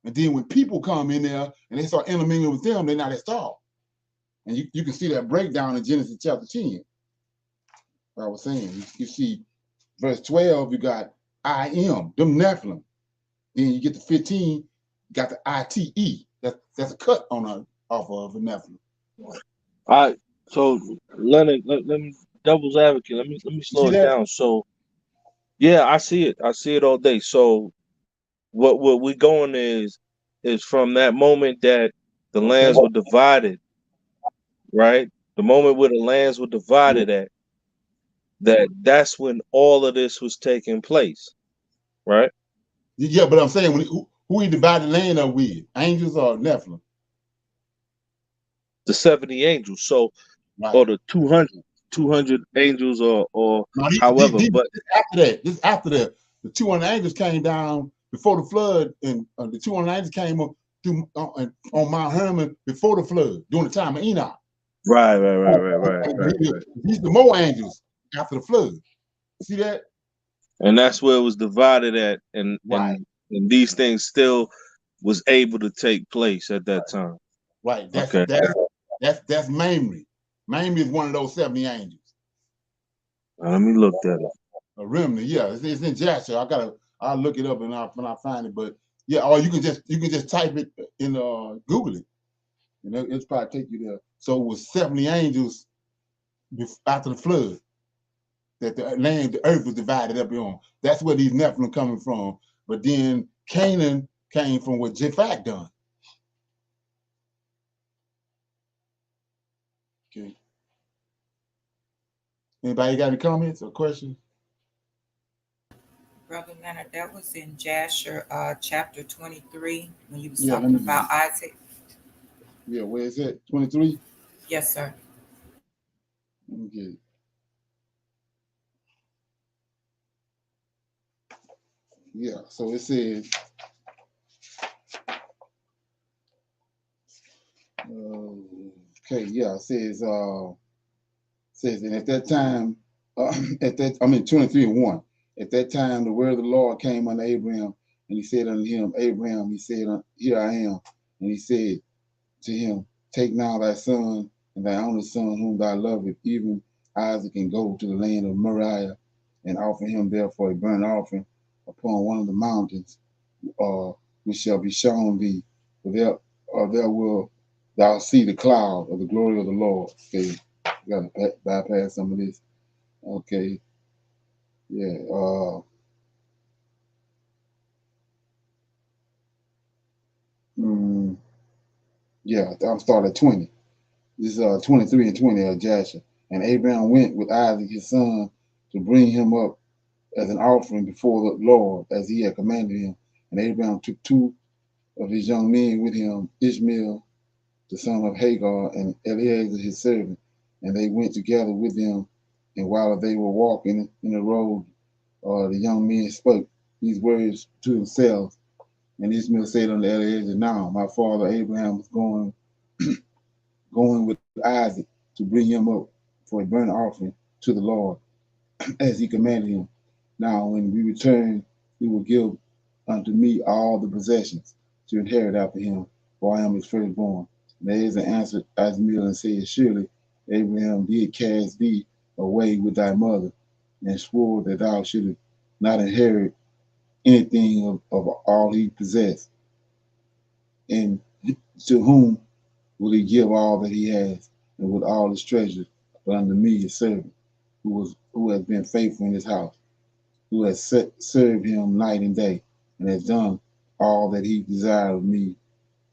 Speaker 1: And then when people come in there and they start intermingling with them, they're not installed. And you can see that breakdown in Genesis chapter 10. I was saying, you see verse 12, you got I am, them Nephilim. Then you get to 15, got the ITE. That's a cut on off of the Nephilim.
Speaker 7: All right. So Leonard, let me devil's advocate. Let me slow it down. So yeah, I see it. I see it all day. So what we going is from that moment that the lands were divided, right? The moment where the lands were divided at, that's when all of this was taking place, right?
Speaker 1: Yeah, but I'm saying who he divided land up with, angels or Nephilim?
Speaker 7: The 70 angels. So or the 200 angels or however. But
Speaker 1: this after that, the 200 angels came down before the flood, and the 200 angels came up on Mount Hermon before the flood during the time of Enoch.
Speaker 7: Right.
Speaker 1: These the more angels after the flood. See that?
Speaker 7: And that's where it was divided at, and these things still was able to take place at that time.
Speaker 1: Right. That's Mamre. Mamre is one of those 70 angels.
Speaker 7: Let me look that up.
Speaker 1: A remnant, yeah, it's in Jasher. I'll look it up when I find it. But yeah, or you can just type it in Google it, and it'll probably take you there. So it was 70 angels after the flood that the earth was divided up on. That's where these Nephilim coming from. But then Canaan came from what Japhet done. Okay. Anybody got any comments or questions?
Speaker 11: Brother Leonard, that was in Jasher chapter 23 when you was
Speaker 1: Yeah,
Speaker 11: talking about Isaac.
Speaker 1: Yeah, where is it? 23?
Speaker 11: Yes, sir.
Speaker 1: Okay. Yeah, so it says, okay, yeah, it says, and at that time, 23:1, at that time, the word of the Lord came unto Abraham, and he said unto him, Abraham, he said, here I am. And he said to him, take now thy son and thy only son whom thou lovest, even Isaac, and go to the land of Moriah and offer him there for a burnt offering upon one of the mountains, which shall be shown thee. For there will thou see the cloud of the glory of the Lord. Okay, gotta bypass some of this. Okay, yeah. Yeah, I'm starting at 20. This is 23 and 20 of Jasher. And Abraham went with Isaac his son to bring him up as an offering before the Lord, as he had commanded him. And Abraham took two of his young men with him, Ishmael, the son of Hagar, and Eliezer his servant. And they went together with him. And while they were walking in the road, the young men spoke these words to themselves. And Ishmael said unto Eliezer, now my father Abraham was going with Isaac to bring him up for a burnt offering to the Lord, as he commanded him. Now, when we return, he will give unto me all the possessions to inherit after him, for I am his firstborn. And Eliezer answered Ishmael and said, surely Abraham did cast thee away with thy mother, and swore that thou shouldst not inherit anything of all he possessed. And to whom will he give all that he has, and with all his treasures, but unto me his servant, who has been faithful in his house, who has served him night and day, and has done all that he desired of me.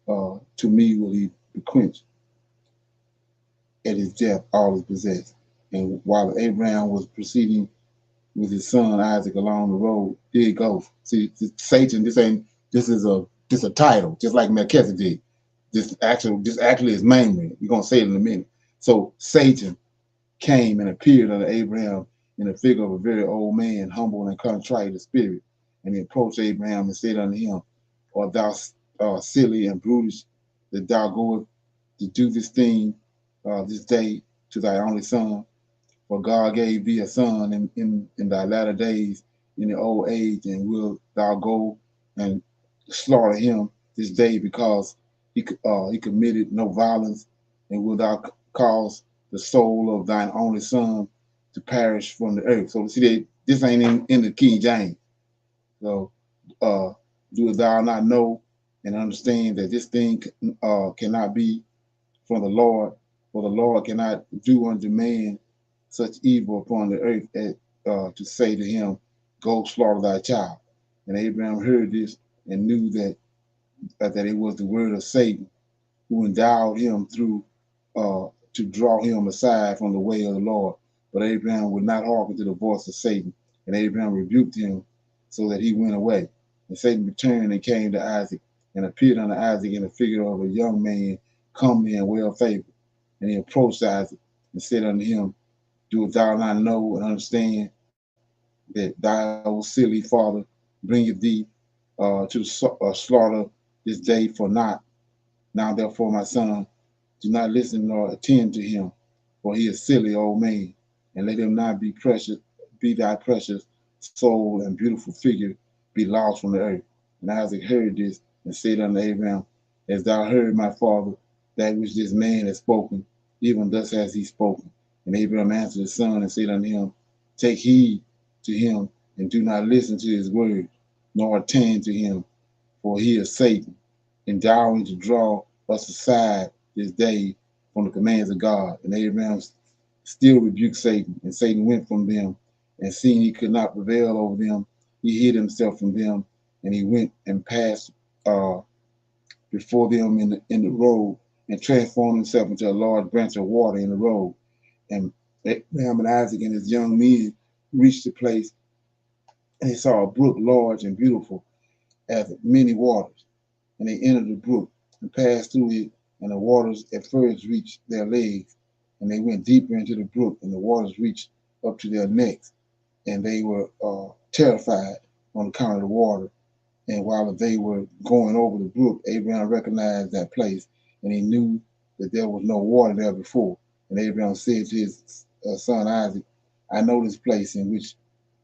Speaker 1: To me will he bequeath at his death all his possessed. And while Abraham was proceeding with his son Isaac along the road, here he goes. See, Satan, this is a title, just like Melchizedek. This actually is mainly, we're gonna say it in a minute. So Satan came and appeared unto Abraham in the figure of a very old man, humble and contrite of spirit. And he approached Abraham and said unto him, art thou silly and brutish, that thou goest to do this thing this day to thy only son? For God gave thee a son in thy latter days, in the old age, and will thou go and slaughter him this day, because he committed no violence, and will thou cause the soul of thine only son to perish from the earth? So see that this ain't in the King James. So do thou not know and understand that this thing cannot be from the Lord? For the Lord cannot do unto man such evil upon the earth as to say to him, go slaughter thy child. And Abraham heard this and knew that it was the word of Satan, who endowed him to draw him aside from the way of the Lord. But Abraham would not hearken to the voice of Satan, and Abraham rebuked him so that he went away. And Satan returned and came to Isaac, and appeared unto Isaac in the figure of a young man, comely and well favored. And he approached Isaac and said unto him, doest thou not know and understand that thy old silly father bringeth thee to slaughter this day for naught? Now therefore, my son, do not listen nor attend to him, for he is silly old man, and let him not be thy precious soul and beautiful figure be lost from the earth. And Isaac heard this and said unto Abraham, as thou heard my father, that which this man has spoken, even thus has he spoken. And Abraham answered his son and said unto him, take heed to him, and do not listen to his word, nor attend to him, for he is Satan, endowing to draw us aside this day from the commands of God. And Abraham still rebuked Satan, and Satan went from them, and seeing he could not prevail over them, he hid himself from them, and he went and passed before them in the road, and transformed himself into a large branch of water in the road. And Abraham and Isaac and his young men reached the place And they saw a brook large and beautiful as many waters. And they entered the brook and passed through it, and the waters at first reached their legs. And they went deeper into the brook, and the waters reached up to their necks. And they were terrified on account of the water. And while they were going over the brook, Abraham recognized that place, and he knew that there was no water there before. And Abraham said to his son Isaac, I know this place in which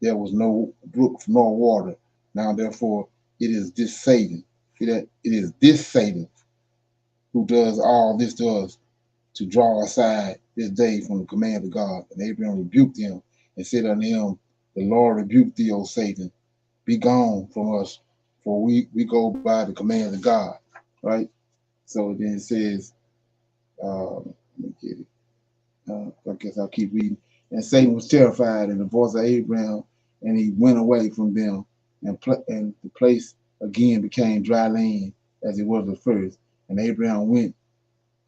Speaker 1: there was no brook nor water. Now, therefore, it is this Satan. It is this Satan who does all this to us, to draw aside this day from the command of God. And Abraham rebuked him and said unto him, the Lord rebuked thee, O Satan. Be gone from us, for we go by the command of God. Right? So then it says, let me get it. I guess I'll keep reading. And Satan was terrified in the voice of Abraham, and he went away from them, and the place again became dry land as it was at first. And Abraham went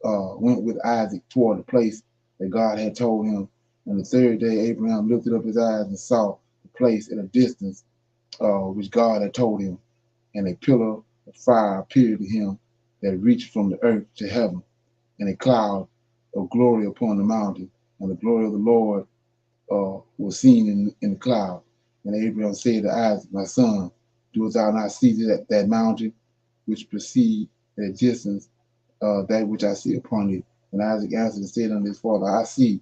Speaker 1: with Isaac toward the place that God had told him. And the third day, Abraham lifted up his eyes and saw the place at a distance which God had told him. And a pillar of fire appeared to him that reached from the earth to heaven, and a cloud of glory upon the mountain. And the glory of the Lord was seen in the cloud. And Abraham said to Isaac, my son, doest thou not see that mountain which proceed at a distance, that which I see upon it? And Isaac answered and said unto his father, I see,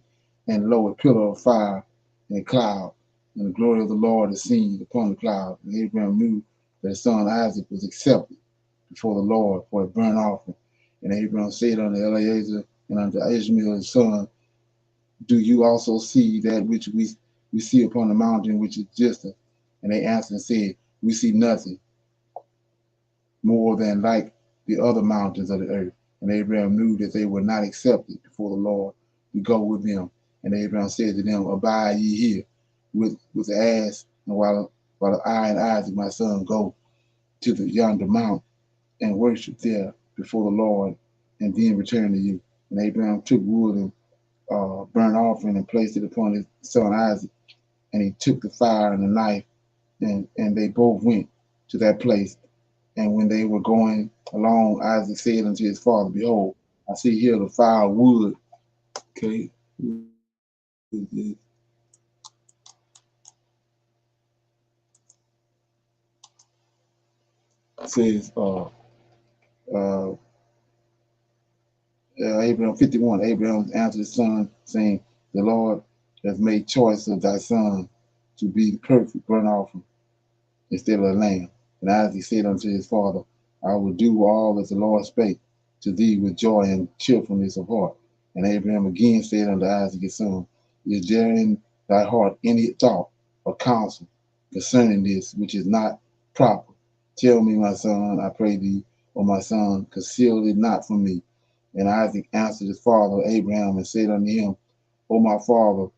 Speaker 1: and lo, a pillar of fire and a cloud, and the glory of the Lord is seen upon the cloud. And Abraham knew that his son Isaac was accepted before the Lord for a burnt offering. And Abraham said unto Eliezer and unto Ishmael his son, do you also see that which we see upon the mountain which is distant? And they answered and said, we see nothing more than like the other mountains of the earth. And Abraham knew that they were not accepted before the Lord to go with them. And Abraham said to them, abide ye here with the ass, and while I and Isaac my son go to the yonder mount and worship there before the Lord, and then return to you. And Abraham took wood and burnt offering and placed it upon his son Isaac. And he took the fire and the knife, and they both went to that place. And when they were going along, Isaac said unto his father, behold, I see here the fire of wood. Okay. It says, Abraham 51, Abraham answered his son, saying, the Lord has made choice of thy son to be the perfect burnt offering instead of a lamb. And Isaac said unto his father, I will do all that the Lord spake to thee with joy and cheerfulness of heart. And Abraham again said unto Isaac his son, is there in thy heart any thought or counsel concerning this which is not proper? Tell me, my son, I pray thee, O my son, conceal it not from me. And Isaac answered his father Abraham and said unto him, O my father,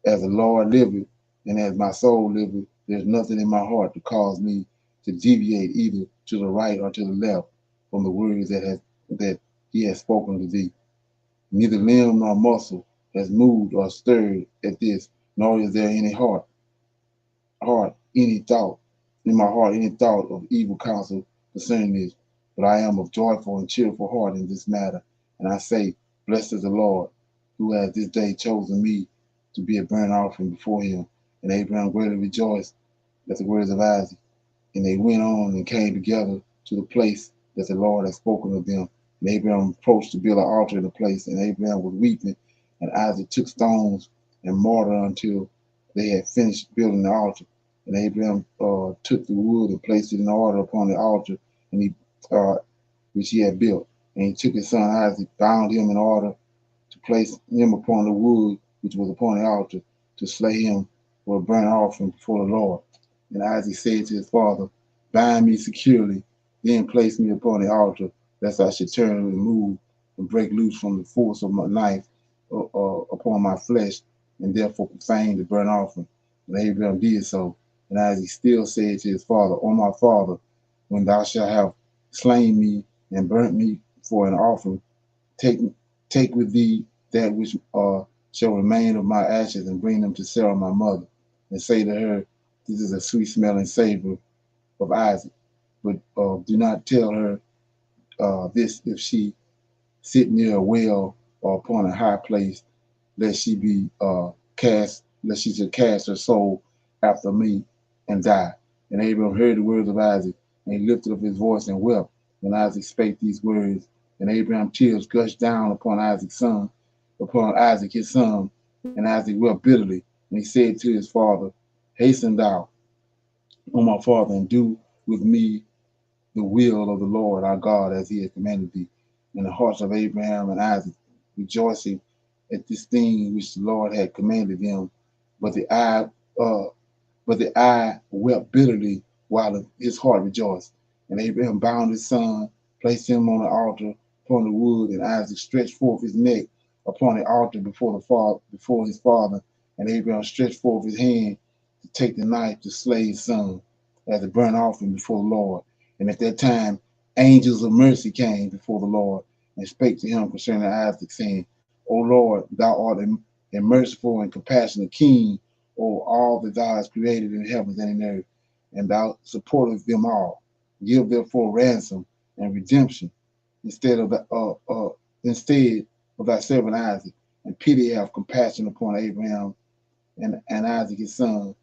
Speaker 1: as the Lord liveth, and as my soul liveth, there's nothing in my heart to cause me to deviate either to the right or to the left from the words that he has spoken to thee. Neither limb nor muscle has moved or stirred at this, nor is there any any thought in my heart, any thought of evil counsel concerning this. But I am of joyful and cheerful heart in this matter. And I say, blessed is the Lord, who has this day chosen me to be a burnt offering before him. And Abraham greatly rejoiced at the words of Isaac. And they went on and came together to the place that the Lord had spoken of them. And Abraham approached to build an altar in the place, and Abraham was weeping. And Isaac took stones and mortar until they had finished building the altar. And Abraham took the wood and placed it in order upon the altar, and which he had built. And he took his son Isaac, bound him in order to place him upon the wood which was upon the altar, to slay him for a burnt offering before the Lord. And Isaac said to his father, bind me securely, then place me upon the altar, lest I should turn and move and break loose from the force of my knife upon my flesh, and therefore profane the burnt offering. And Abraham did so. And Isaac still said to his father, O my father, when thou shalt have slain me and burnt me for an offering, take with thee that which shall remain of my ashes, and bring them to Sarah my mother, and say to her, this is a sweet smelling savor of Isaac. But do not tell her this if she sit near a well or upon a high place, lest she be lest she should cast her soul after me and die. And Abraham heard the words of Isaac, and he lifted up his voice and wept when Isaac spake these words. And Abraham's tears gushed down upon Isaac his son, and Isaac wept bitterly. And he said to his father, Hasten thou, O my father, and do with me the will of the Lord our God as he has commanded thee. And the hearts of Abraham and Isaac rejoicing at this thing which the Lord had commanded them, but the eye wept bitterly while his heart rejoiced. And Abraham bound his son, placed him on the altar upon the wood, and Isaac stretched forth his neck upon the altar before his father. And Abraham stretched forth his hand to take the knife to slay his son as a burnt offering before the Lord. And at that time, angels of mercy came before the Lord and spake to him concerning Isaac, saying, O Lord, thou art a merciful and compassionate king over all that thou hast created in heavens and in earth, and thou supportest them all. Give therefore ransom and redemption instead of thy servant Isaac, and pity have compassion upon Abraham and Isaac his son,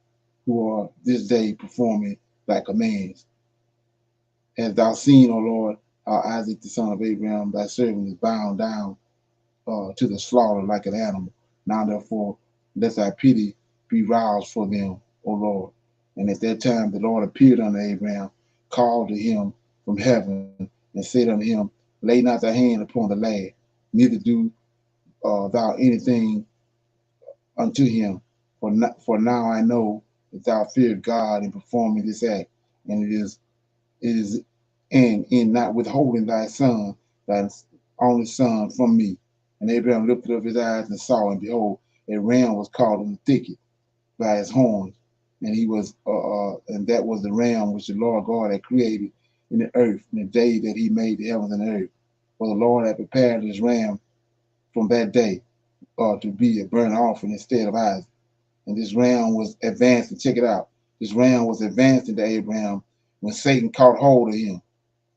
Speaker 1: who are this day performing thy commands. Hast thou seen, O Lord, how Isaac the son of Abraham, thy servant, is bound down to the slaughter like an animal. Now therefore, let thy pity be roused for them, O Lord. And at that time the Lord appeared unto Abraham, called to him from heaven, and said unto him, Lay not thy hand upon the lad, neither do thou anything unto him. For now I know that thou fear God in performing this act, and it is and in not withholding thy son, thy only son, from me. And Abraham lifted up his eyes and saw, and behold, a ram was caught in the thicket by his horns, and and that was the ram which the Lord God had created in the earth in the day that he made the heavens and the earth. For the Lord had prepared this ram from that day to be a burnt offering instead of Isaac. And this ram was advanced, and check it out, this ram was advanced into Abraham when Satan caught hold of him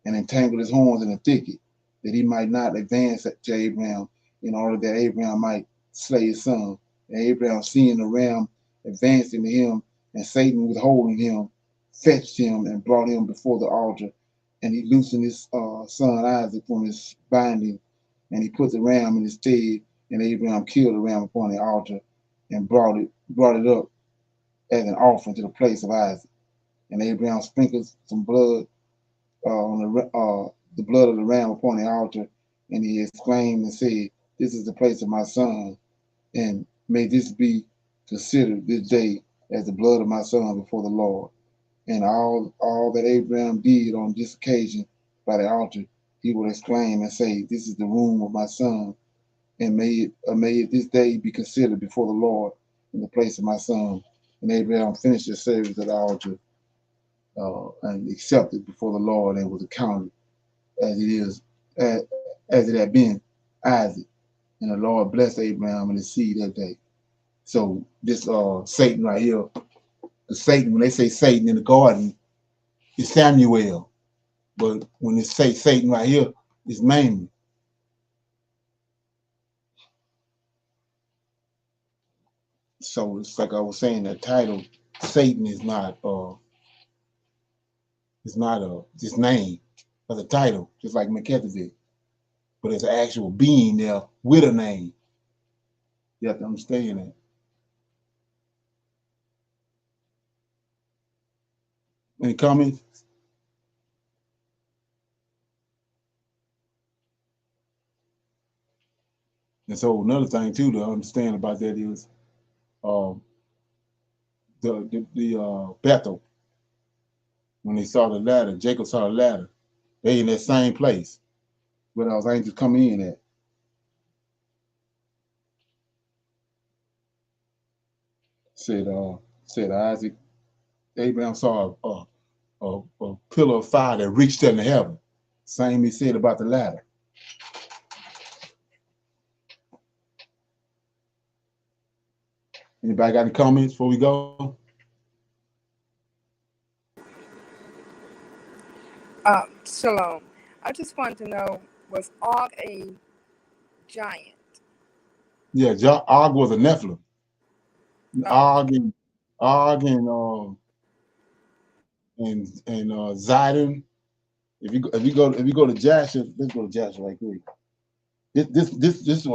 Speaker 1: and entangled his horns in the thicket, that he might not advance to Abraham, in order that Abraham might slay his son. And Abraham, seeing the ram advancing to him, and Satan withholding him, fetched him and brought him before the altar. And he loosened his son Isaac from his binding, and he put the ram in his stead. And Abraham killed the ram upon the altar, and brought it up as an offering to the place of Isaac. And Abraham sprinkled some blood on the blood of the ram upon the altar, and he exclaimed and said, This is the place of my son, and may this be considered this day as the blood of my son before the Lord. And all that Abraham did on this occasion by the altar, he would exclaim and say, This is the room of my son, and may it this day be considered before the Lord in the place of my son. And Abraham finished the service at the altar and accepted before the Lord, and was accounted as it had been Isaac. And the Lord blessed Abraham and his seed that day. So this Satan right here, the Satan, when they say Satan in the garden, it's Samuel. But when they say Satan right here, it's Mamre. So it's like I was saying, the title Satan is not just name as a title, just like Melchizedek, but it's an actual being there with a name. You have to understand that. Any comments? And so another thing too to understand about that is the Bethel. When they saw the ladder, Jacob saw the ladder. They in that same place where those angels coming in at. Said Isaac, Abraham saw a pillar of fire that reached into heaven. Same he said about the ladder. Anybody got any comments before we go?
Speaker 3: Shalom. I just wanted to know, was Og a giant?
Speaker 1: Yeah, Og was a Nephilim. Og and Zidon. If you go to Jasher, let's go to Jasher right quick. This is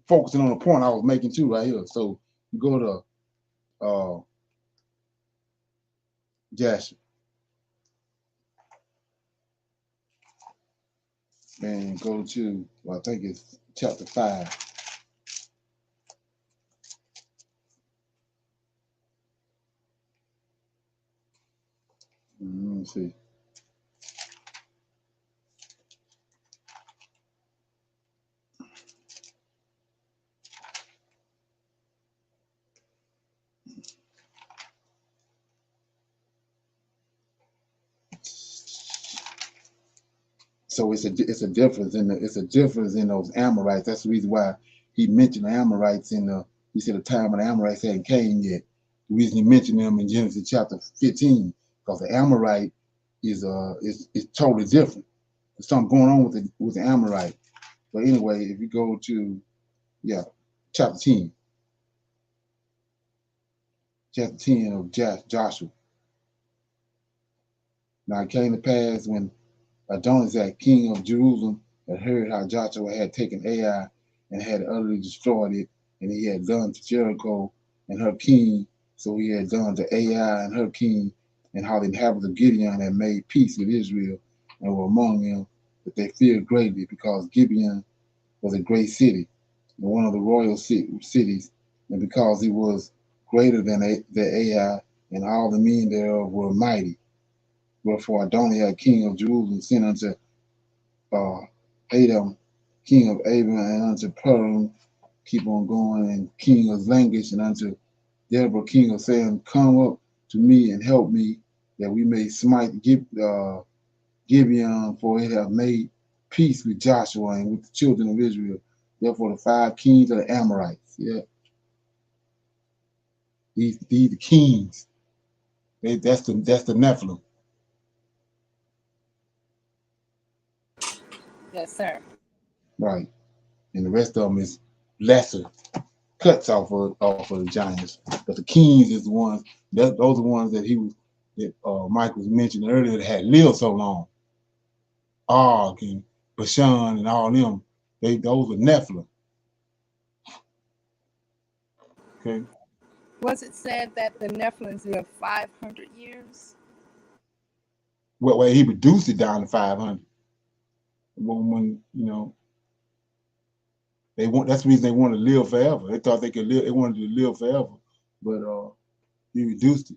Speaker 1: focusing on the point I was making too right here. So you go to Jasher and go to, well, I think it's chapter 5. Let me see. So it's a difference in those Amorites. That's the reason why he mentioned the Amorites he said the time of the Amorites hadn't came yet. The reason he mentioned them in Genesis chapter 15, because the Amorite is totally different. There's something going on with the Amorite. But anyway, if you go to chapter 10. Chapter 10 of Joshua. Now it came to pass when Adonizedek, king of Jerusalem, had heard how Joshua had taken Ai and had utterly destroyed it, and he had done to Jericho and her king, so he had done to Ai and her king, and how the inhabitants of Gibeon had made peace with Israel and were among them, that they feared greatly, because Gibeon was a great city and one of the royal cities, and because he was greater than Ai, and all the men thereof were mighty. Wherefore Adonijah, king of Jerusalem, sent unto Adam, king of Aram, and unto Purim, keep on going, and king of Langish, and unto Deborah, king of Salem, come up to me and help me, that we may smite Gibeon, for it have made peace with Joshua and with the children of Israel. Therefore the 5 kings of the Amorites, these the kings. That's the Nephilim.
Speaker 3: Yes, sir.
Speaker 1: Right. And the rest of them is lesser cuts off of the giants. But the kings is the ones, those are the ones that Mike was mentioning earlier, that had lived so long. Og and Bashan and all them, those are Nephilim. Okay.
Speaker 3: Was it said that the Nephilims lived 500 years?
Speaker 1: Well, he reduced it down to 500. When that's the reason they want to live forever. They thought they could live. They wanted to live forever, but he reduced it.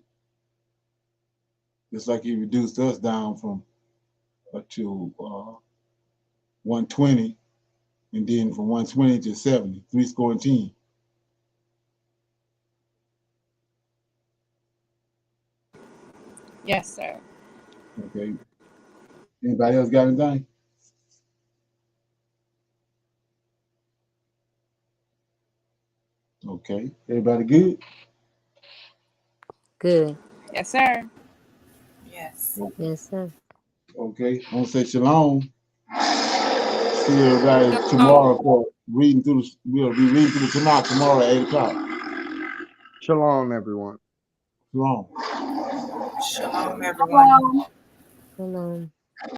Speaker 1: Just like he reduced us down from to 120, and then from 120 to 70, 70.
Speaker 3: Yes, sir.
Speaker 1: Okay. Anybody else got anything? Okay. Everybody good?
Speaker 12: Good.
Speaker 3: Yes, sir.
Speaker 11: Yes.
Speaker 12: Yes, sir.
Speaker 1: Okay. I'm gonna say shalom. See everybody tomorrow for reading through we'll be reading through the Tanakh tomorrow at 8 o'clock.
Speaker 13: Shalom, everyone.
Speaker 1: Shalom.
Speaker 11: Shalom, everyone.
Speaker 12: Shalom.